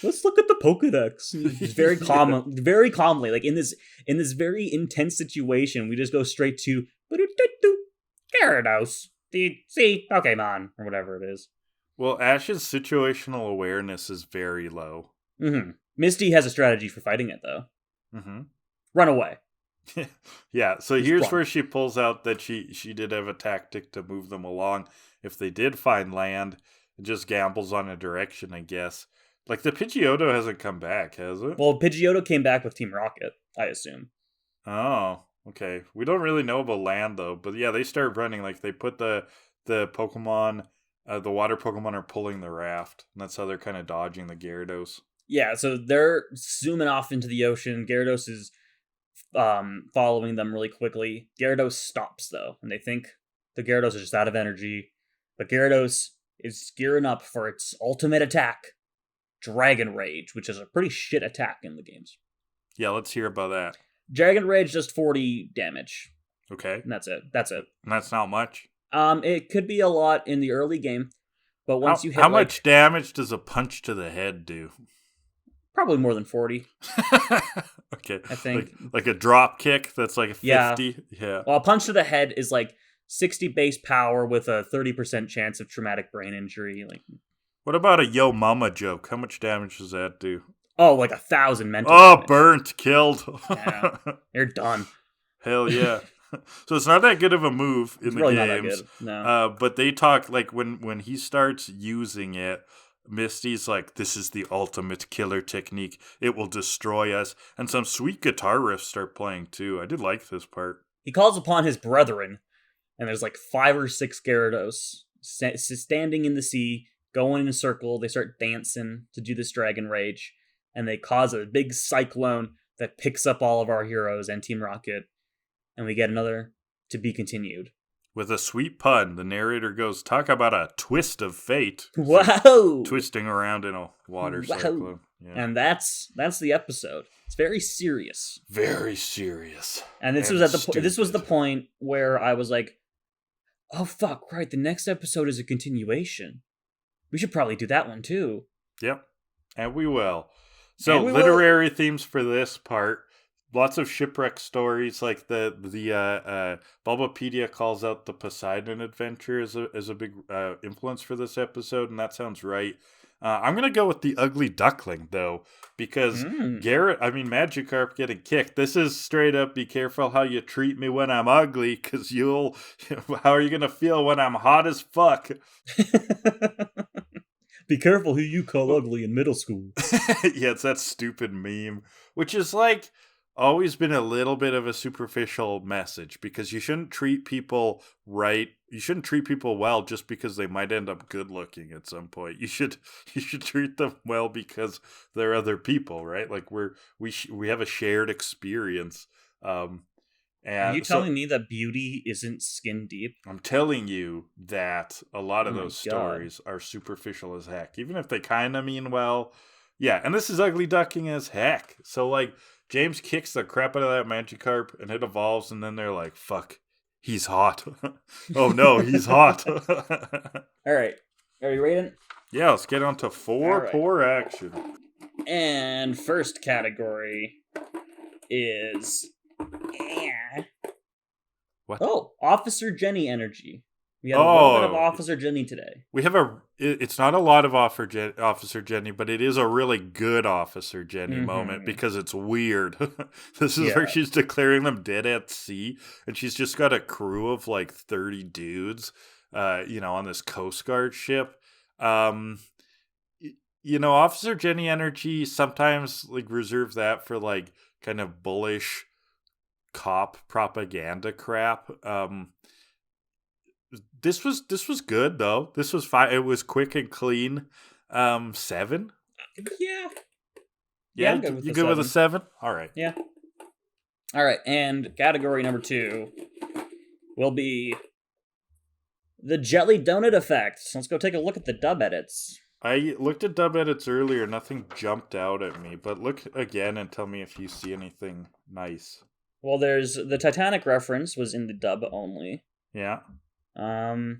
B: let's look at the Pokedex. Very calmly, like in this very intense situation, we just go straight to Gyarados, the sea Pokemon, or whatever it is.
A: Well, Ash's situational awareness is very low.
B: Mm-hmm. Misty has a strategy for fighting it, though.
A: Mm-hmm.
B: Run away.
A: Yeah, so here's where she pulls out that she did have a tactic to move them along. If they did find land, it just gambles on a direction, I guess. Like, the Pidgeotto hasn't come back, has it?
B: Well, Pidgeotto came back with Team Rocket, I assume.
A: Oh, okay. We don't really know about land, though. But yeah, they start running. Like, they put the Pokemon, the water Pokemon are pulling the raft. And that's how they're kind of dodging the Gyarados.
B: Yeah, so they're zooming off into the ocean. Gyarados is following them really quickly. Gyarados stops, though. And they think the Gyarados is just out of energy. But Gyarados is gearing up for its ultimate attack. Dragon Rage, which is a pretty shit attack in the games.
A: Yeah, let's hear about that.
B: Dragon Rage does 40 damage.
A: Okay.
B: And that's it.
A: And that's not much?
B: It could be a lot in the early game, but once you hit
A: how much damage does a punch to the head do?
B: Probably more than 40.
A: Okay.
B: I think.
A: Like a drop kick that's like a 50? Yeah.
B: Well, a punch to the head is like 60 base power with a 30% chance of traumatic brain injury. Like,
A: what about a yo mama joke? How much damage does that do?
B: Oh, like 1,000 mental
A: Oh,
B: damage.
A: burnt, killed.
B: Yeah. You're done.
A: Hell yeah. So it's not that good of a move in
B: It's
A: the
B: really not that
A: games.
B: good. No.
A: But they talk like when he starts using it, Misty's like, "This is the ultimate killer technique. It will destroy us." And some sweet guitar riffs start playing too. I did like this part.
B: He calls upon his brethren, and there's like 5 or 6 Gyarados standing in the sea, going in a circle. They start dancing to do this Dragon Rage, and they cause a big cyclone that picks up all of our heroes and Team Rocket, and we get another to be continued.
A: With a sweet pun, the narrator goes, "Talk about a twist of fate."
B: Wow!
A: Twisting around in a water cyclone. Yeah.
B: And that's the episode. It's very serious.
A: Very serious.
B: And this was the point where I was like, "Oh fuck, right, the next episode is a continuation. We should probably do that one too."
A: Yep. And we will. So literary themes for this part. Lots of shipwreck stories, like the Bulbapedia calls out the Poseidon adventure as a big influence for this episode, and that sounds right. I'm gonna go with the ugly duckling though, because Magikarp getting kicked. This is straight up. Be careful how you treat me when I'm ugly, because how are you gonna feel when I'm hot as fuck?
B: Be careful who you call ugly in middle school.
A: Yeah, it's that stupid meme, which is like always been a little bit of a superficial message, because you shouldn't treat people right. You shouldn't treat people well just because they might end up good looking at some point. You should treat them well because they're other people, right? Like we have a shared experience. And
B: are you telling me that beauty isn't skin deep?
A: I'm telling you that a lot of those stories are superficial as heck, even if they kind of mean well. Yeah, and this is ugly ducking as heck. So like, James kicks the crap out of that Magikarp, and it evolves, and then they're like, "Fuck, he's hot." Oh no, he's hot.
B: All right, are you ready?
A: Yeah, let's get on to 4 poor action.
B: And first category is
A: what?
B: Oh, Officer Jenny energy. We have a little bit of Officer Jenny today.
A: We have it's not a lot of Officer Jenny, but it is a really good Officer Jenny moment, because it's weird. This is where she's declaring them dead at sea, and she's just got a crew of like 30 dudes, on this Coast Guard ship. Officer Jenny energy sometimes like reserve that for like kind of bullish cop propaganda crap. This was good though. This was fine. It was quick and clean. 7. Yeah.
B: I'm good with
A: you good with a 7? All right.
B: Yeah. All right, and category number 2 will be the jelly donut effect. So let's go take a look at the dub edits.
A: I looked at dub edits earlier. Nothing jumped out at me, but look again and tell me if you see anything nice.
B: Well, there's the Titanic reference was in the dub only.
A: Yeah. I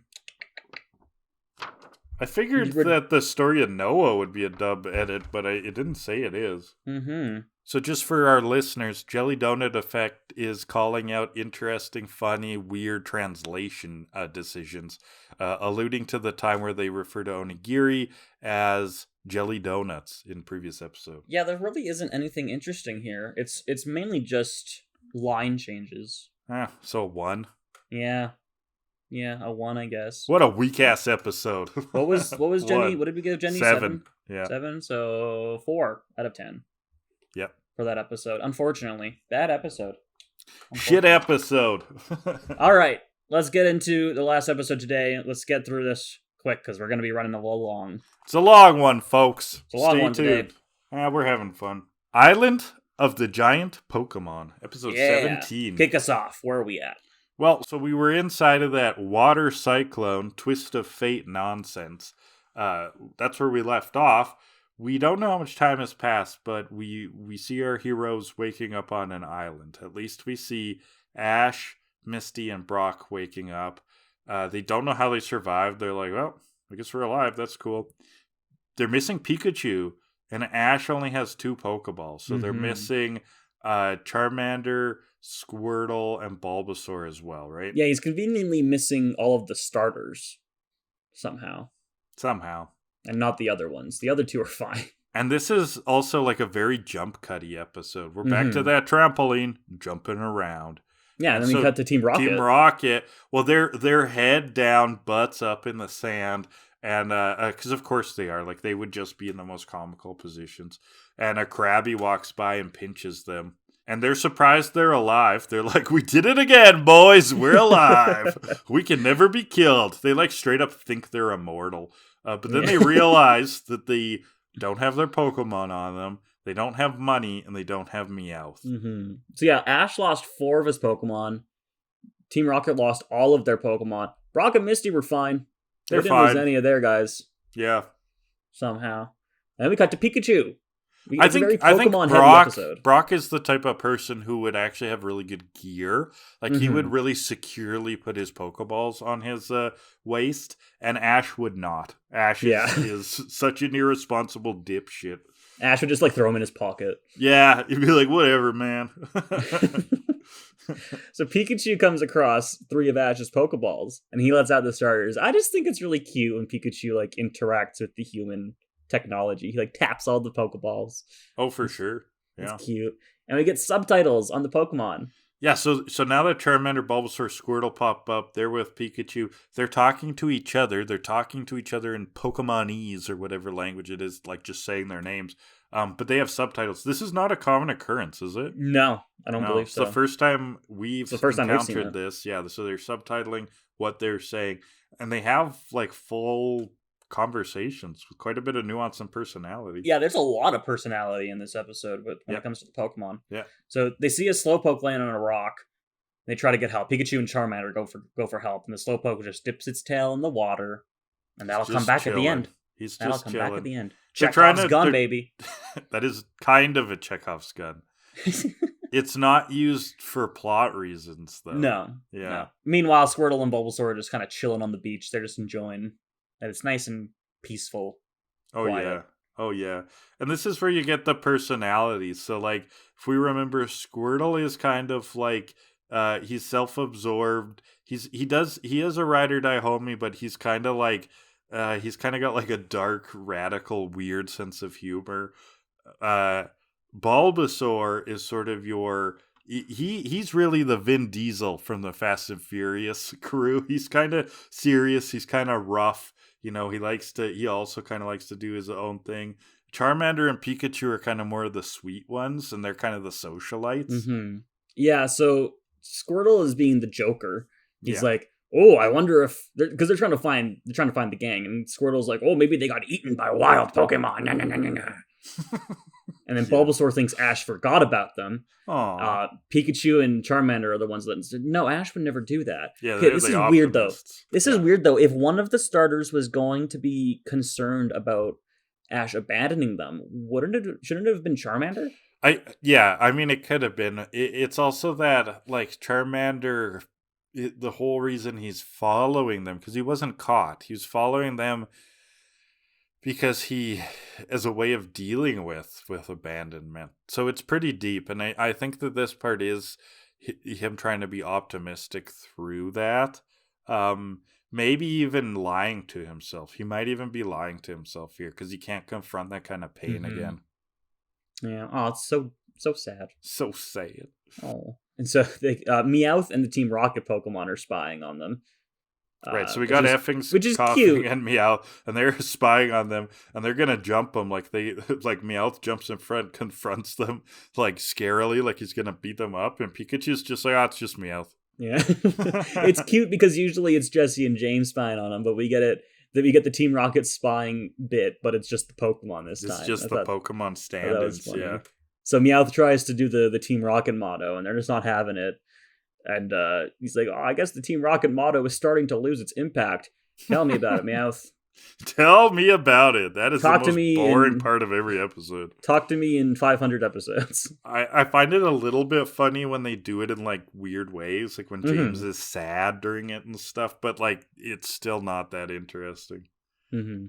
A: figured that the story of Noah would be a dub edit, but it didn't say it is.
B: Mm-hmm.
A: So just for our listeners, Jelly Donut Effect is calling out interesting, funny, weird translation decisions, alluding to the time where they refer to onigiri as jelly donuts in previous episode.
B: Yeah, there really isn't anything interesting here. It's mainly just line changes.
A: So 1.
B: Yeah, a 1, I guess.
A: What a weak ass episode.
B: What was Jenny? What did we give Jenny?
A: 7. Yeah.
B: 7. So 4 out of 10.
A: Yep.
B: For that episode, unfortunately, bad episode.
A: Shit episode.
B: All right, let's get into the last episode today. Let's get through this quick because we're going to be running a little long.
A: It's a long one, folks.
B: It's a long one
A: tuned. Today. We're having fun. Island of the Giant Pokemon, episode 17.
B: Kick us off. Where are we at?
A: Well, so we were inside of that water cyclone, twist of fate nonsense. That's where we left off. We don't know how much time has passed, but we see our heroes waking up on an island. At least we see Ash, Misty, and Brock waking up. They don't know how they survived. They're like, well, I guess we're alive. That's cool. They're missing Pikachu, and Ash only has 2 Pokeballs. So they're missing Charmander, Squirtle, and Bulbasaur as well, right?
B: Yeah, he's conveniently missing all of the starters somehow.
A: Somehow.
B: And not the other ones. The other 2 are fine.
A: And this is also like a very jump cutty episode. We're back to
B: Mhm.
A: that trampoline, jumping around.
B: Yeah, and
A: And
B: then we
A: so
B: cut to Team Rocket.
A: Team Rocket, well, they're head down, butts up in the sand, and because of course they are, like they would just be in the most comical positions. And a Krabby walks by and pinches them, and they're surprised they're alive. They're like, "We did it again, boys! We're alive. We can never be killed." They like straight up think they're immortal, but then they realize that they don't have their Pokemon on them. They don't have money, and they don't have Meowth.
B: So yeah, Ash lost 4 of his Pokemon. Team Rocket lost all of their Pokemon. Brock and Misty were fine. They
A: They're
B: didn't lose
A: fine.
B: any of their guys
A: Yeah.
B: somehow. And then we cut to Pikachu.
A: I
B: It's a very
A: think
B: Pokemon-heavy episode.
A: Brock is the type of person who would actually have really good gear. Like he would really securely put his Pokeballs on his waist, and Ash would not. Ash is such an irresponsible dipshit.
B: Ash would just like throw him in his pocket.
A: Yeah, he'd be like, "Whatever, man."
B: So Pikachu comes across 3 of Ash's Pokeballs, and he lets out the starters. I just think it's really cute when Pikachu like interacts with the human technology. He like taps all the Pokeballs.
A: Oh, for sure. Yeah.
B: It's cute. And we get subtitles on the Pokemon.
A: Yeah, so now that Charmander, Bulbasaur, Squirtle pop up, they're with Pikachu. They're talking to each other. They're talking to each other in Pokemonese or whatever language it is, like just saying their names. But they have subtitles. This is not a common occurrence, is it?
B: No, I don't believe so.
A: It's the first time we've encountered
B: seen
A: this. Yeah, so they're subtitling what they're saying. And they have like full conversations with quite a bit of nuance and personality.
B: Yeah, there's a lot of personality in this episode when it comes to the Pokemon.
A: Yeah.
B: So they see a Slowpoke land on a rock. They try to get help. Pikachu and Charmander go for help, and the Slowpoke just dips its tail in the water, and that'll come back at the end.
A: He's
B: That'll
A: just
B: come
A: chilling.
B: back at the end.
A: They're
B: Chekhov's gun, baby.
A: That is kind of a Chekhov's gun. It's not used for plot reasons, though.
B: No.
A: Yeah.
B: No. Meanwhile, Squirtle and Bulbasaur are just kind of chilling on the beach. They're just enjoying. And it's nice and peaceful.
A: Oh,
B: quiet.
A: yeah. Oh, yeah. And this is where you get the personalities. So, like, if we remember, Squirtle is kind of like, he's self-absorbed. He is a ride or die homie, but he's kind of like, he's kind of got like a dark, radical, weird sense of humor. Bulbasaur is sort of your... He's really the Vin Diesel from the Fast and Furious crew. He's kind of serious. He's kind of rough. You know, he also kind of likes to do his own thing. Charmander and Pikachu are kind of more of the sweet ones, and they're kind of the socialites.
B: Mm-hmm. Yeah, so Squirtle is being the Joker. He's like, oh, I wonder if because they're trying to find the gang, and Squirtle's like, oh, maybe they got eaten by wild Pokemon. And then Bulbasaur thinks Ash forgot about them. Pikachu and Charmander are the ones that said, no, Ash would never do that.
A: Yeah,
B: this is weird though. This is weird though. If one of the starters was going to be concerned about Ash abandoning them, shouldn't it have been Charmander?
A: I mean, it could have been. It's also that like Charmander, the whole reason he's following them because he wasn't caught. He was following them because he, as a way of dealing with abandonment. So it's pretty deep, and I think that this part is him trying to be optimistic through that. Maybe even lying to himself. He might even be lying to himself here because he can't confront that kind of pain again.
B: Yeah. Oh, it's so sad.
A: So sad.
B: Oh. And so Meowth and the Team Rocket Pokemon are spying on them.
A: Right, so we got
B: which is
A: Coughing
B: cute.
A: and Meowth, and they're spying on them, and they're gonna jump them like Meowth jumps in front, confronts them like scarily, like he's gonna beat them up, and Pikachu's just like, it's just Meowth.
B: Yeah, it's cute because usually it's Jesse and James spying on them, but we get it. We get the Team Rocket spying bit, but it's just the Pokemon this time.
A: It's just the Pokemon stand-ins, yeah.
B: So Meowth tries to do the Team Rocket motto, and they're just not having it. And he's like, I guess the Team Rocket motto is starting to lose its impact. Tell me about it, Meowth.
A: Tell me about it. That is
B: the most
A: boring part of every episode.
B: Talk to me in 500 episodes.
A: I find it a little bit funny when they do it in like weird ways, like when James is sad during it and stuff, but like it's still not that interesting.
B: Mm-hmm.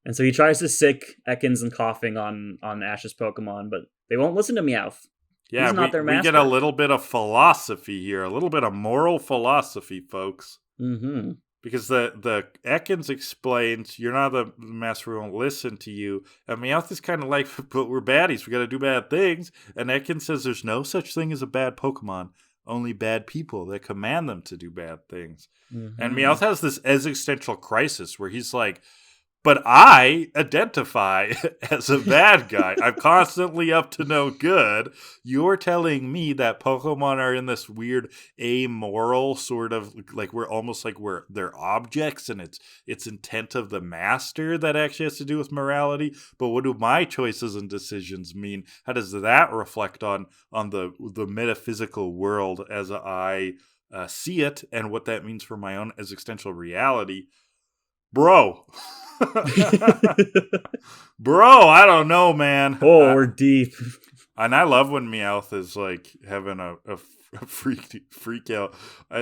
B: And so he tries to sick Ekans and Coughing on Ash's Pokemon, but they won't listen to Meowth.
A: Yeah, we get a little bit of philosophy here, a little bit of moral philosophy, folks.
B: Mm-hmm.
A: Because the Ekans explains you're not the master, we won't listen to you. And Meowth is kind of like, but we're baddies, we gotta do bad things. And Ekans says there's no such thing as a bad Pokemon, only bad people that command them to do bad things.
B: Mm-hmm.
A: And Meowth has this existential crisis where he's like, but I identify as a bad guy. I'm constantly up to no good. You're telling me that Pokemon are in this weird amoral sort of like we're almost like they're objects, and it's intent of the master that actually has to do with morality. But what do my choices and decisions mean? How does that reflect on the metaphysical world as I see it, and what that means for my own existential reality? Bro. Bro, I don't know, man.
B: Oh, we're deep.
A: And I love when Meowth is like having a freak out.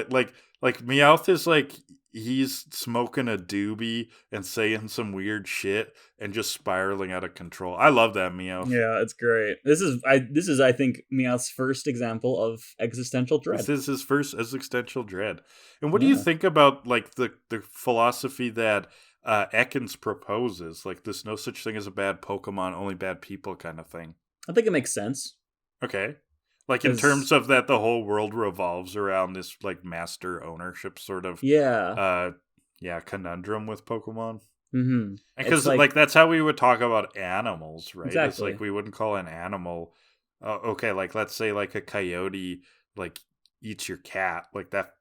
A: Like Meowth is like he's smoking a doobie and saying some weird shit and just spiraling out of control. I love that Meowth.
B: Yeah, it's great. This is I think Meowth's first example of existential dread.
A: This is his first existential dread. And what do you think about like the philosophy that Ekans proposes, like this no such thing as a bad Pokemon, only bad people kind of thing?
B: I think it makes sense.
A: Okay. Like in terms of that the whole world revolves around this like master ownership sort of conundrum with Pokemon.
B: Mm-hmm.
A: Because like that's how we would talk about animals, right?
B: Exactly.
A: It's like we wouldn't call an animal okay, like let's say like a coyote like eats your cat, like that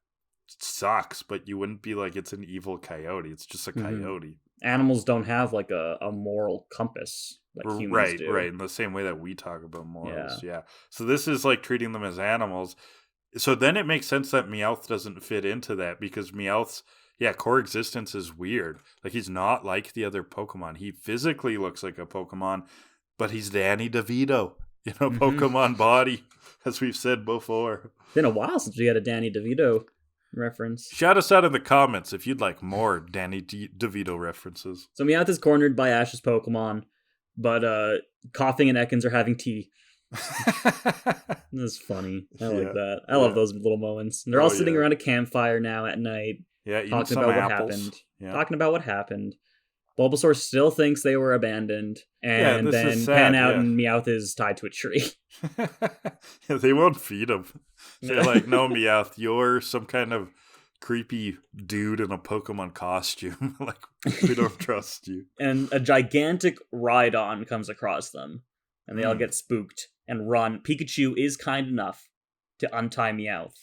A: sucks, but you wouldn't be like it's an evil coyote. It's just a coyote.
B: Animals don't have like a moral compass like humans do.
A: Right, in the same way that we talk about morals. Yeah. So this is like treating them as animals. So then it makes sense that Meowth doesn't fit into that, because Meowth's core existence is weird. Like he's not like the other Pokemon. He physically looks like a Pokemon, but he's Danny DeVito in a Pokemon body, as we've said before.
B: It's been a while since we had a Danny DeVito reference.
A: Shout us out in the comments if you'd like more Danny DeVito references.
B: So Meowth is cornered by Ash's Pokemon, but Coughing and Ekans are having tea. That's funny. I like that. I love those little moments. And they're all sitting around a campfire now at night.
A: Yeah, eating
B: talking
A: some
B: about
A: apples.
B: what happened.
A: Yeah.
B: Talking about what happened. Bulbasaur still thinks they were abandoned, and then pan out and Meowth is tied to a tree.
A: They won't feed him. They're like, no, Meowth, you're some kind of creepy dude in a Pokemon costume. Like, we don't trust you.
B: And a gigantic Rhydon comes across them, and they all get spooked and run. Pikachu is kind enough to untie Meowth.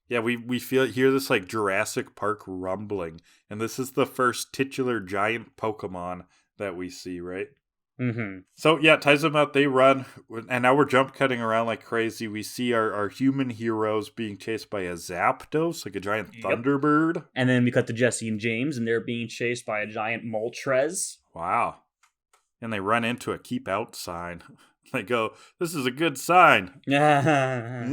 A: Yeah, we hear this like Jurassic Park rumbling, and this is the first titular giant Pokemon that we see, right?
B: Mm-hmm.
A: So yeah, ties them out, they run, and now we're jump cutting around like crazy. We see our human heroes being chased by a Zapdos, like a giant Thunderbird.
B: And then we cut to Jesse and James, and they're being chased by a giant Moltres.
A: Wow. And they run into a keep out sign. They go, this is a good sign. Yeah,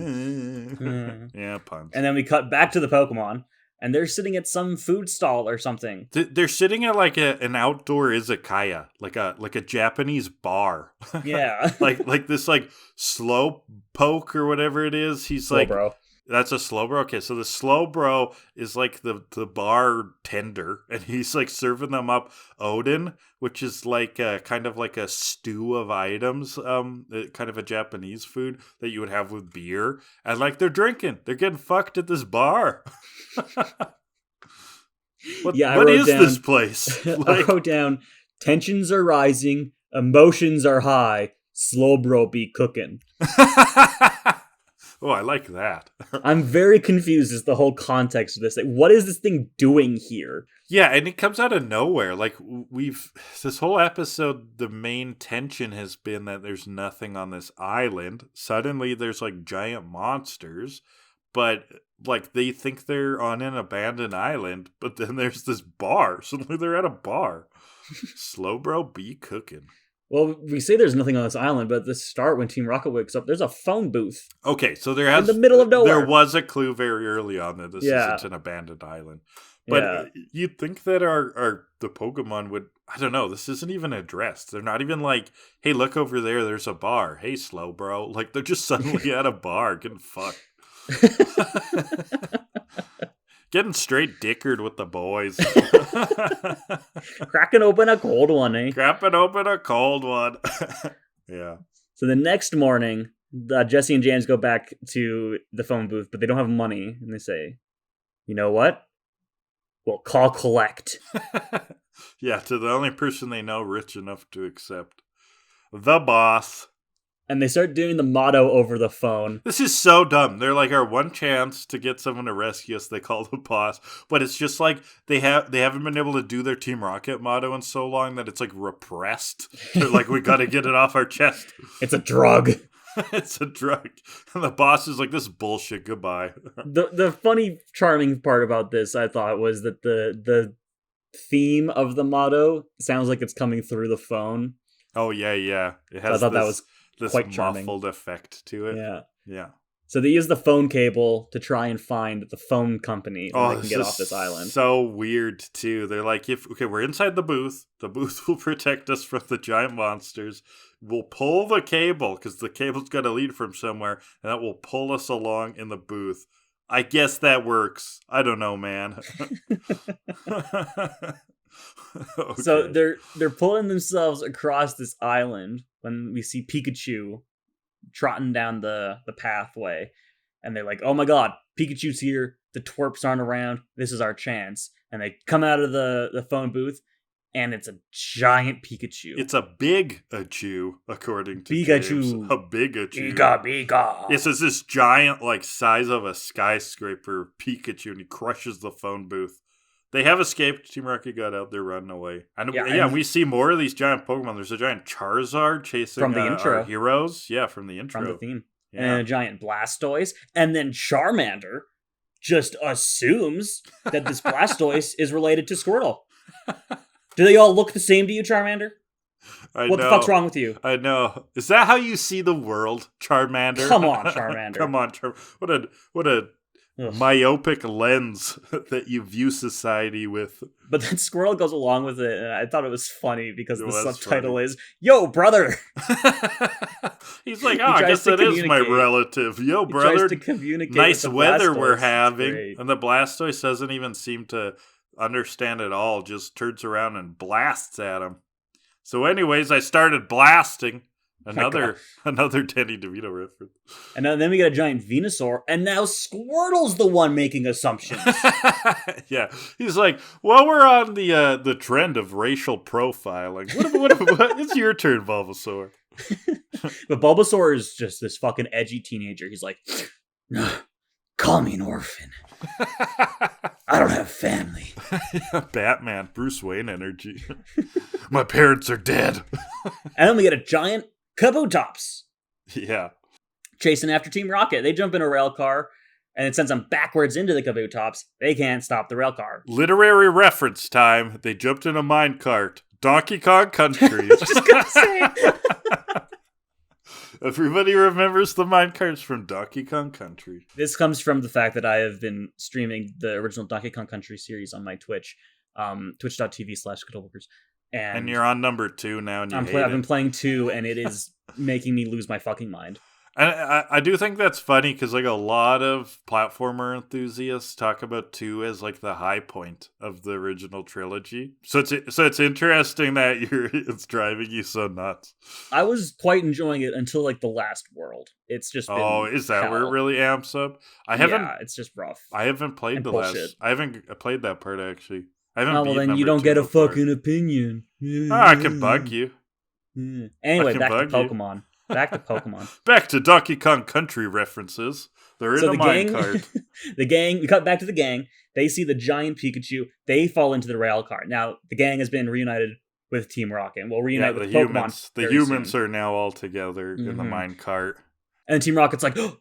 A: puns.
B: And then we cut back to the Pokemon, and they're sitting at some food stall or something.
A: They're sitting at like an outdoor izakaya, like a Japanese bar.
B: Yeah.
A: like this like slow poke or whatever it is. He's
B: slow
A: like,
B: bro.
A: That's a slow bro. Okay, so the slow bro is like the bar tender, and he's like serving them up Odin, which is like kind of like a stew of items, kind of a Japanese food that you would have with beer. And like they're drinking, they're getting fucked at this bar. What is this place?
B: I wrote down, tensions are rising, emotions are high, slow bro be cooking.
A: Oh, I like that.
B: I'm very confused as the whole context of this. Like, what is this thing doing here?
A: Yeah, and it comes out of nowhere. Like, this whole episode, the main tension has been that there's nothing on this island. Suddenly, there's, like, giant monsters. But, like, they think they're on an abandoned island. But then there's this bar. Suddenly, they're at a bar. Slow bro be cooking.
B: Well, we say there's nothing on this island, but at the start, when Team Rocket wakes up, there's a phone booth.
A: Okay, so
B: in the middle of nowhere.
A: There was a clue very early on that this isn't an abandoned island. But you'd think that the Pokemon would, I don't know, this isn't even addressed. They're not even like, hey, look over there, there's a bar. Hey, slow bro. Like, they're just suddenly at a bar getting fucked. Getting straight dickered with the boys.
B: Cracking open a cold one, eh?
A: Cracking open a cold one. Yeah.
B: So the next morning, Jesse and James go back to the phone booth, but they don't have money. And they say, you know what? We'll call collect.
A: Yeah, to the only person they know rich enough to accept. The boss.
B: And they start doing the motto over the phone.
A: This is so dumb. They're like our one chance to get someone to rescue us. They call the boss, but it's just like they haven't been able to do their Team Rocket motto in so long that it's like repressed. They're like, we got to get it off our chest.
B: It's a drug.
A: It's a drug. And the boss is like, this is bullshit. Goodbye.
B: The funny, charming part about this, I thought, was that the theme of the motto sounds like it's coming through the phone.
A: Oh yeah. It has.
B: So I thought that was
A: this
B: quite charming.
A: muffled effect to it. Yeah.
B: So they use the phone cable to try and find the phone company that they can get off this island.
A: So weird too. They're like, we're inside the booth will protect us from the giant monsters. We'll pull the cable because the cable's got to lead from somewhere, and that will pull us along in the booth. I guess that works. I don't know, man. Okay.
B: So they're pulling themselves across this island when we see Pikachu trotting down the pathway, and they're like, oh my god, Pikachu's here, the twerps aren't around, this is our chance. And they come out of the phone booth, and it's a giant Pikachu.
A: It's a big-a-chew, according to
B: Pikachu.
A: James. A big-a-chew.
B: Bika.
A: It's this giant, like, size of a skyscraper Pikachu, and he crushes the phone booth. They have escaped. Team Rocket got out. They're running away. And we see more of these giant Pokemon. There's a giant Charizard chasing
B: from the intro.
A: Our heroes. Yeah, from the intro.
B: From the theme.
A: Yeah.
B: And a giant Blastoise. And then Charmander just assumes that this Blastoise is related to Squirtle. Do they all look the same to you, Charmander? What the fuck's wrong with you?
A: I know. Is that how you see the world, Charmander?
B: Come on, Charmander.
A: Come on, What a myopic lens that you view society with.
B: But then Squirrel goes along with it, and I thought it was funny because the subtitle is, yo, brother!
A: He's like, I guess that is my relative. Yo, brother.
B: He tries to communicate
A: nice
B: with the
A: weather
B: Blastoise.
A: we're having. And the Blastoise doesn't even seem to understand at all, just turns around and blasts at him. So anyways, I started blasting. Another Danny DeVito reference.
B: And then we get a giant Venusaur, and now Squirtle's the one making assumptions.
A: Yeah, he's like, well, we're on the trend of racial profiling. What it's your turn, Bulbasaur.
B: But Bulbasaur is just this fucking edgy teenager. He's like, call me an orphan. I don't have family.
A: Batman, Bruce Wayne energy. My parents are dead.
B: And then we get a giant Kabutops.
A: Yeah.
B: Chasing after Team Rocket. They jump in a rail car, and it sends them backwards into the Kabutops. They can't stop the rail car.
A: Literary reference time. They jumped in a minecart. Donkey Kong Country.
B: Just gonna say.
A: Everybody remembers the minecarts from Donkey Kong Country.
B: This comes from the fact that I have been streaming the original Donkey Kong Country series on my Twitch, twitch.tv/Cuddleworkers.
A: And you're on number 2 now, and I've
B: been playing 2, and it is making me lose my fucking mind.
A: And I do think that's funny because like a lot of platformer enthusiasts talk about 2 as like the high point of the original trilogy. So it's interesting that it's driving you so nuts.
B: I was quite enjoying it until like the last world. It's just been
A: is that where it really amps up?
B: It's just rough.
A: I haven't played I haven't played that part actually. I haven't.
B: Well, then you don't get a fucking opinion.
A: I can bug you.
B: Anyway, back to Pokemon. Back to Pokemon.
A: Back to Donkey Kong Country references. They're in a minecart.
B: The gang, we cut back to the gang. They see the giant Pikachu. They fall into the rail car. Now, the gang has been reunited with Team Rocket. And we'll reunite with Pokemon.
A: Humans. The humans are now all together in the minecart.
B: And Team Rocket's like, oh,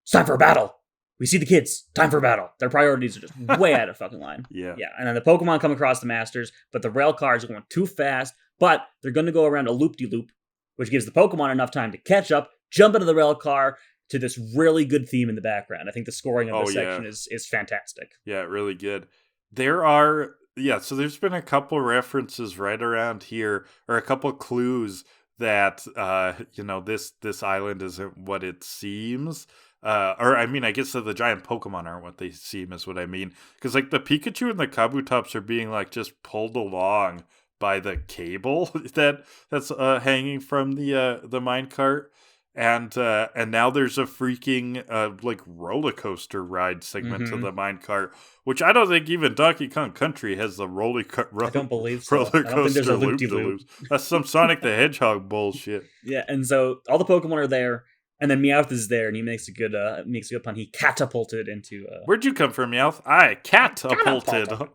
B: it's time for a battle. We see the kids. Time for a battle. Their priorities are just way out of fucking line.
A: Yeah.
B: And then the Pokemon come across the Masters, but the rail cars are going too fast. But they're going to go around a loop-de-loop, which gives the Pokemon enough time to catch up, jump into the rail car to this really good theme in the background. I think the scoring of this section is fantastic. Yeah,
A: really good. So there's been a couple references right around here, or a couple clues that, this island isn't what it seems. Or I mean, I guess that the giant Pokemon aren't what they seem, is what I mean. Because like the Pikachu and the Kabutops are being like just pulled along by the cable that's hanging from the minecart, and now there's a freaking like roller coaster ride segment to
B: Mm-hmm.
A: the minecart, which I don't think even Donkey Kong Country has the
B: I don't believe so.
A: roller
B: I don't think there's
A: coaster
B: a loop
A: loop
B: de
A: de
B: loop.
A: loops. That's some Sonic the Hedgehog bullshit.
B: Yeah, and so all the Pokemon are there, and then Meowth is there, and he makes a good pun. He catapulted into
A: Where'd you come from, Meowth? I catapulted.
B: catapulted.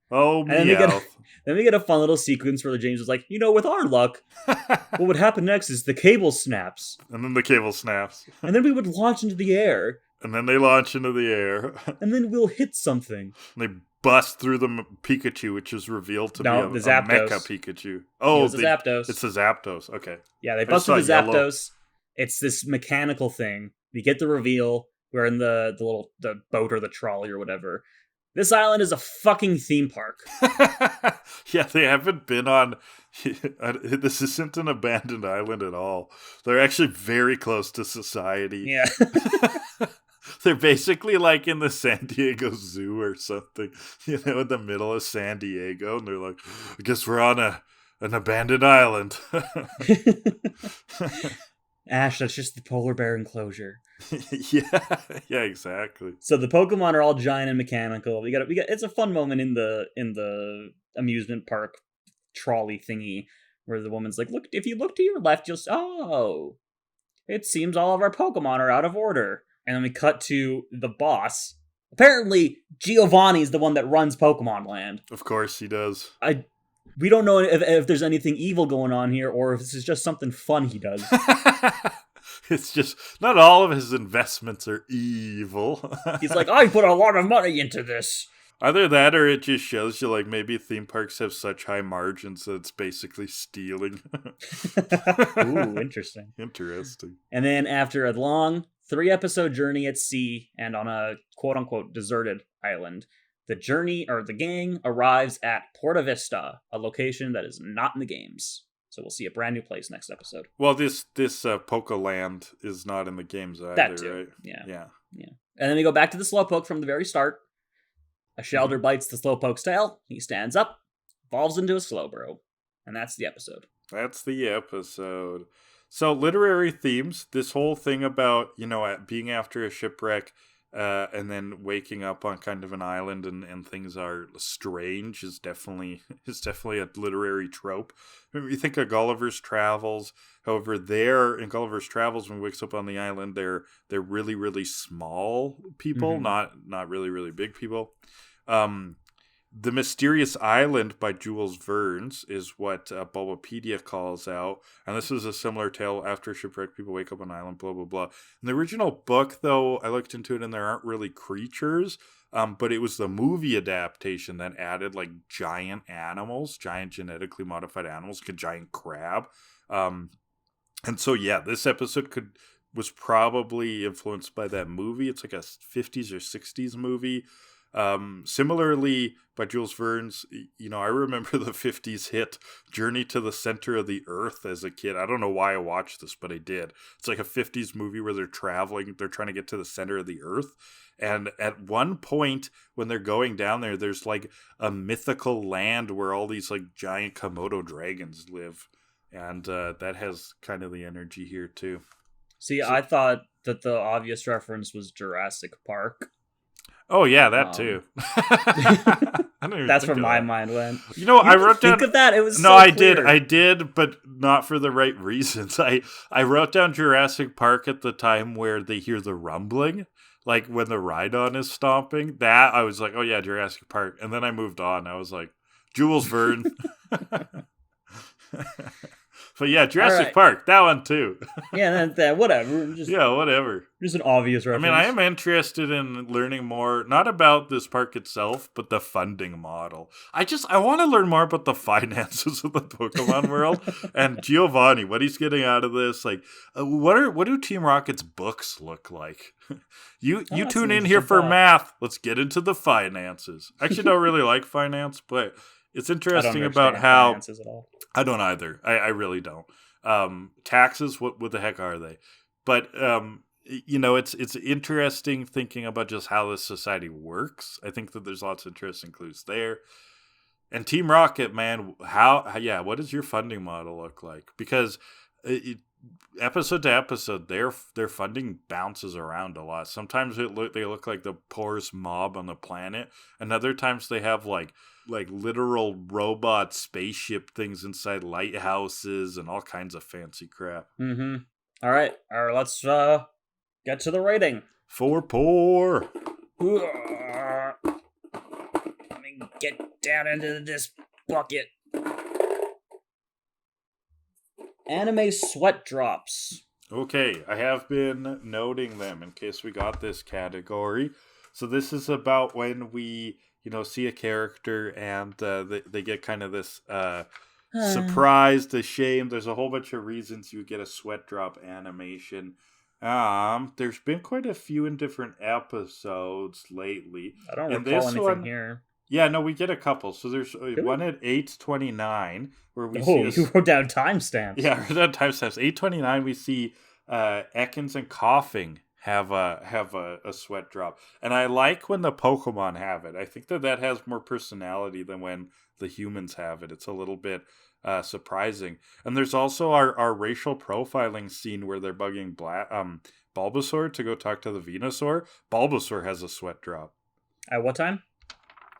A: Oh,
B: And then we get
A: Meowth.
B: then we get a fun little sequence where James was like, with our luck, what would happen next is the cable snaps,
A: And then the cable snaps.
B: and then we would launch into the air,
A: And then they launch into the air.
B: and then we'll hit something.
A: And they bust through the Pikachu, which is revealed to be a
B: Zapdos.
A: Mecha Pikachu. Oh,
B: It's a Zapdos.
A: It's a Zapdos. Okay.
B: Yeah, they
A: I
B: bust
A: saw
B: through the
A: yellow.
B: Zapdos. It's this mechanical thing. We get the reveal. We're in the boat or the trolley or whatever. This island is a fucking theme park.
A: Yeah, they haven't been on. This isn't an abandoned island at all. They're actually very close to society.
B: Yeah.
A: They're basically like in the San Diego Zoo or something, in the middle of San Diego, and they're like, I guess we're on an abandoned island.
B: Ash, that's just the polar bear enclosure.
A: yeah, exactly.
B: So the Pokemon are all giant and mechanical. We got it's a fun moment in the amusement park trolley thingy where the woman's like, look, if you look to your left, it seems all of our Pokemon are out of order. And then we cut to the boss. Apparently, Giovanni's the one that runs Pokemon Land.
A: Of course he does.
B: We don't know if there's anything evil going on here, or if this is just something fun he does.
A: It's just, not all of his investments are evil.
B: He's like, I put a lot of money into this.
A: Either that, or it just shows you, like, maybe theme parks have such high margins that it's basically stealing.
B: Ooh, interesting.
A: Interesting.
B: And then after a long 3-episode journey at sea and on a quote-unquote deserted island, the gang arrives at Porta Vista, a location that is not in the games. So we'll see a brand new place next episode.
A: Well, this Pokeland is not in the games either,
B: that too.
A: right?
B: Yeah. And then we go back to the Slowpoke from the very start. A Shelder bites the Slowpoke's tail. He stands up, evolves into a Slowbro. And that's the episode.
A: That's the episode. So, literary themes. This whole thing about, being after a shipwreck and then waking up on kind of an island and things are strange is definitely a literary trope. I mean, you think of Gulliver's Travels. However, in Gulliver's Travels, when he wakes up on the island, they're really, really small people, not really, really big people. The Mysterious Island by Jules Verne's is what Bulbapedia calls out. And this is a similar tale. After shipwreck, people wake up on an island, blah, blah, blah. In the original book, though, I looked into it and there aren't really creatures. But it was the movie adaptation that added like giant animals, giant genetically modified animals, like a giant crab. And so, yeah, this episode was probably influenced by that movie. It's like a 50s or 60s movie. Similarly, by Jules Verne's, I remember the 50s hit Journey to the Center of the Earth as a kid. I don't know why I watched this, but I did. It's like a 50s movie where they're trying to get to the center of the Earth. And at one point when they're going down there, there's like a mythical land where all these like giant Komodo dragons live. And that has kind of the energy here too.
B: See, I thought that the obvious reference was Jurassic Park.
A: Oh yeah, that too.
B: That's where my mind went.
A: I wrote down.
B: Think of that. It was
A: I did, but not for the right reasons. I wrote down Jurassic Park at the time where they hear the rumbling, like when the Rhydon is stomping. That I was like, oh yeah, Jurassic Park, and then I moved on. I was like, Jules Verne. But yeah, Jurassic Park, that one too.
B: Yeah, whatever.
A: Whatever.
B: Just an obvious reference.
A: I mean, I am interested in learning more, not about this park itself, but the funding model. I want to learn more about the finances of the Pokemon world and Giovanni, what he's getting out of this. Like, what do Team Rocket's books look like? You tune in here for math. Let's get into the finances. I actually don't really like finance, but it's interesting about how finances at all. I don't either. I really don't. Taxes, what the heck are they? But it's interesting thinking about just how this society works. I think that there's lots of interesting clues there. And Team Rocket, man, what does your funding model look like? Because episode to episode, their funding bounces around a lot. Sometimes they look like the poorest mob on the planet, and other times they have like literal robot spaceship things inside lighthouses and all kinds of fancy crap.
B: Mm-hmm. All right, let's get to the rating.
A: For poor.
B: Let me get down into this bucket. Anime sweat drops.
A: Okay, I have been noting them in case we got this category. So this is about when we, see a character and they get kind of this surprised, ashamed. There's a whole bunch of reasons you get a sweat drop animation. There's been quite a few in different episodes lately.
B: I don't recall anything here.
A: Yeah, no, we get a couple. So there's one at 8:29 where we see.
B: Oh, you wrote down timestamps.
A: Yeah, I wrote down timestamps. 8:29, we see Ekans and Coughing have a sweat drop, and I like when the Pokemon have it. I think that has more personality than when the humans have it. It's a little bit surprising. And there's also our racial profiling scene where they're bugging Bulbasaur to go talk to the Venusaur. Bulbasaur has a sweat drop.
B: At what time?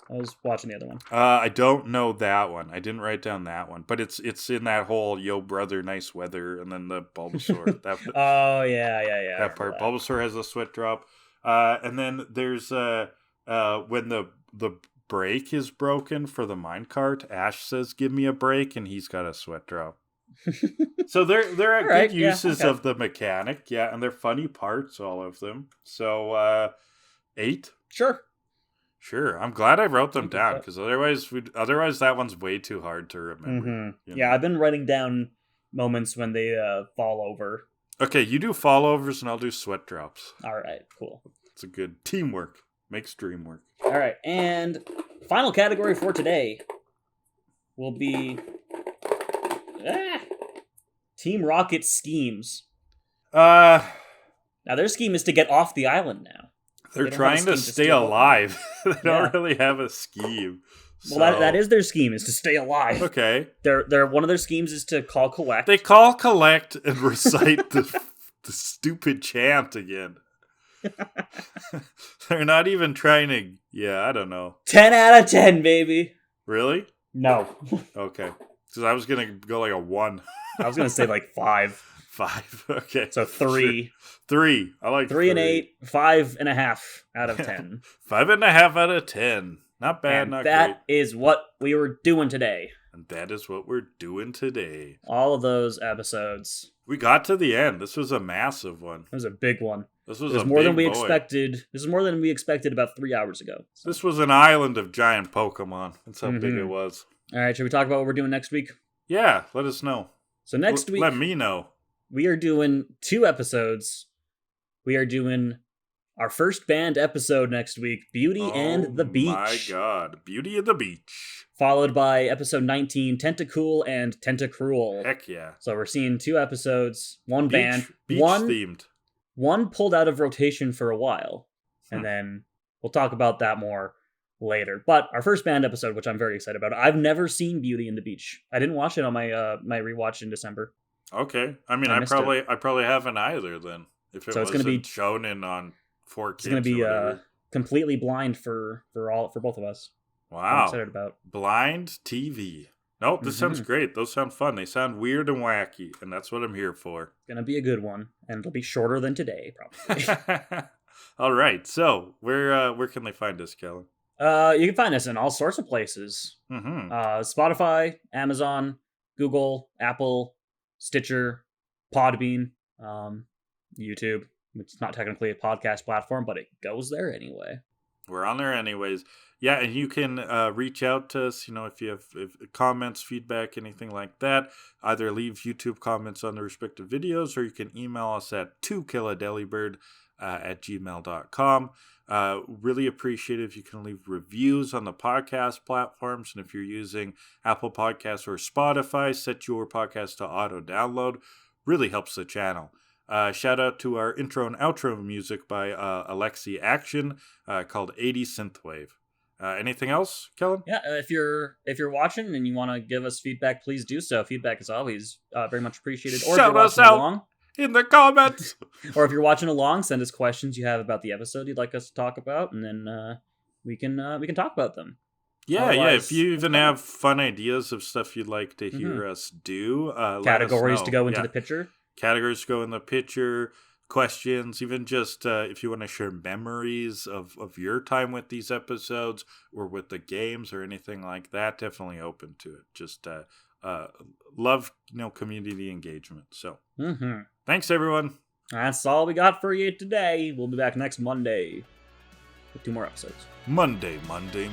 B: I was watching the other one.
A: I don't know that one. I didn't write down that one, but it's in that whole "Yo, brother, nice weather," and then the Bulbasaur.
B: Oh yeah.
A: That part. Bulbasaur has a sweat drop, and then there's when the brake is broken for the minecart. Ash says, "Give me a break," and he's got a sweat drop. So they're at good uses of the mechanic, and they're funny parts, all of them. So 8. Sure, I'm glad I wrote them down because otherwise that one's way too hard to remember.
B: Mm-hmm. Yeah, I've been writing down moments when they fall over.
A: Okay, you do fallovers and I'll do sweat drops.
B: All right, cool.
A: It's a good teamwork. Makes dream work.
B: All right, and final category for today will be Team Rocket schemes. Now their scheme is to get off the island now.
A: They're trying to stay alive. They don't really have a scheme.
B: So. Well, that is their scheme, is to stay alive.
A: Okay.
B: They're one of their schemes is to call collect.
A: They call collect and recite the stupid chant again. They're not even trying to... Yeah, I don't know.
B: 10 out of 10, baby.
A: Really?
B: No.
A: Okay. Because I was going to go like a 1.
B: I was going to say like 5.
A: 5. Okay.
B: So 3.
A: Sure. 3. I like
B: 3 and 8. 5.5 out of 10.
A: 5.5 out of 10. Not bad,
B: and
A: not
B: that
A: great.
B: is what we were doing today.
A: And that is what we're doing today.
B: All of those episodes.
A: We got to the end. This was a massive one.
B: It was a big one.
A: This was
B: more than we expected. This is more than we expected about 3 hours ago.
A: So. This was an island of giant Pokemon. That's how big it was.
B: All right, should we talk about what we're doing next week?
A: Yeah, let us know.
B: So next week...
A: Let me know.
B: We are doing 2 episodes. We are doing our first band episode next week, Beauty and the Beach. Oh
A: my god, Beauty and the Beach.
B: Followed by episode 19, Tentacool and Tentacruel.
A: Heck yeah.
B: So we're seeing 2 episodes, one band.
A: Beach themed.
B: One pulled out of rotation for a while, and then we'll talk about that more later. But our first band episode, which I'm very excited about, I've never seen Beauty and the Beach. I didn't watch it on my my rewatch in December.
A: Okay, I mean, I probably haven't either then. If it so wasn't going to be shown in on 4Kids.
B: It's going to be completely blind for both of us.
A: Wow,
B: I'm excited about
A: blind TV. Nope, this sounds great. Those sound fun. They sound weird and wacky, and that's what I'm here for.
B: Gonna be a good one, and it'll be shorter than today, probably.
A: All right, so where can they find us, Kellan?
B: You can find us in all sorts of places. Spotify, Amazon, Google, Apple, Stitcher, Podbean, YouTube. It's not technically a podcast platform, but it goes there anyway.
A: We're on there anyways. Yeah, and you can reach out to us, if you have comments, feedback, anything like that. Either leave YouTube comments on the respective videos, or you can email us at tokilla.delibird at gmail.com. Really appreciate it if you can leave reviews on the podcast platforms. And if you're using Apple Podcasts or Spotify, set your podcast to auto-download. Really helps the channel. Shout out to our intro and outro music by Alexi Action called 80 Synthwave. Anything else, Kellan?
B: Yeah, if you're watching and you want to give us feedback, please do so. Feedback is always very much appreciated. Or
A: Shout
B: if you're
A: us
B: watching
A: out
B: along,
A: in the comments.
B: or if you're watching along, send us questions you have about the episode you'd like us to talk about, and then we can talk about them.
A: Yeah. If you even have fun ideas of stuff you'd like to hear us do,
B: categories to go into the picture.
A: Categories go in the picture. Questions, even just if you want to share memories of your time with these episodes or with the games or anything like that, definitely open to it. Just love community engagement. So thanks everyone.
B: That's all we got for you today. We'll be back next Monday with 2 more episodes.
A: Monday.
B: Monday.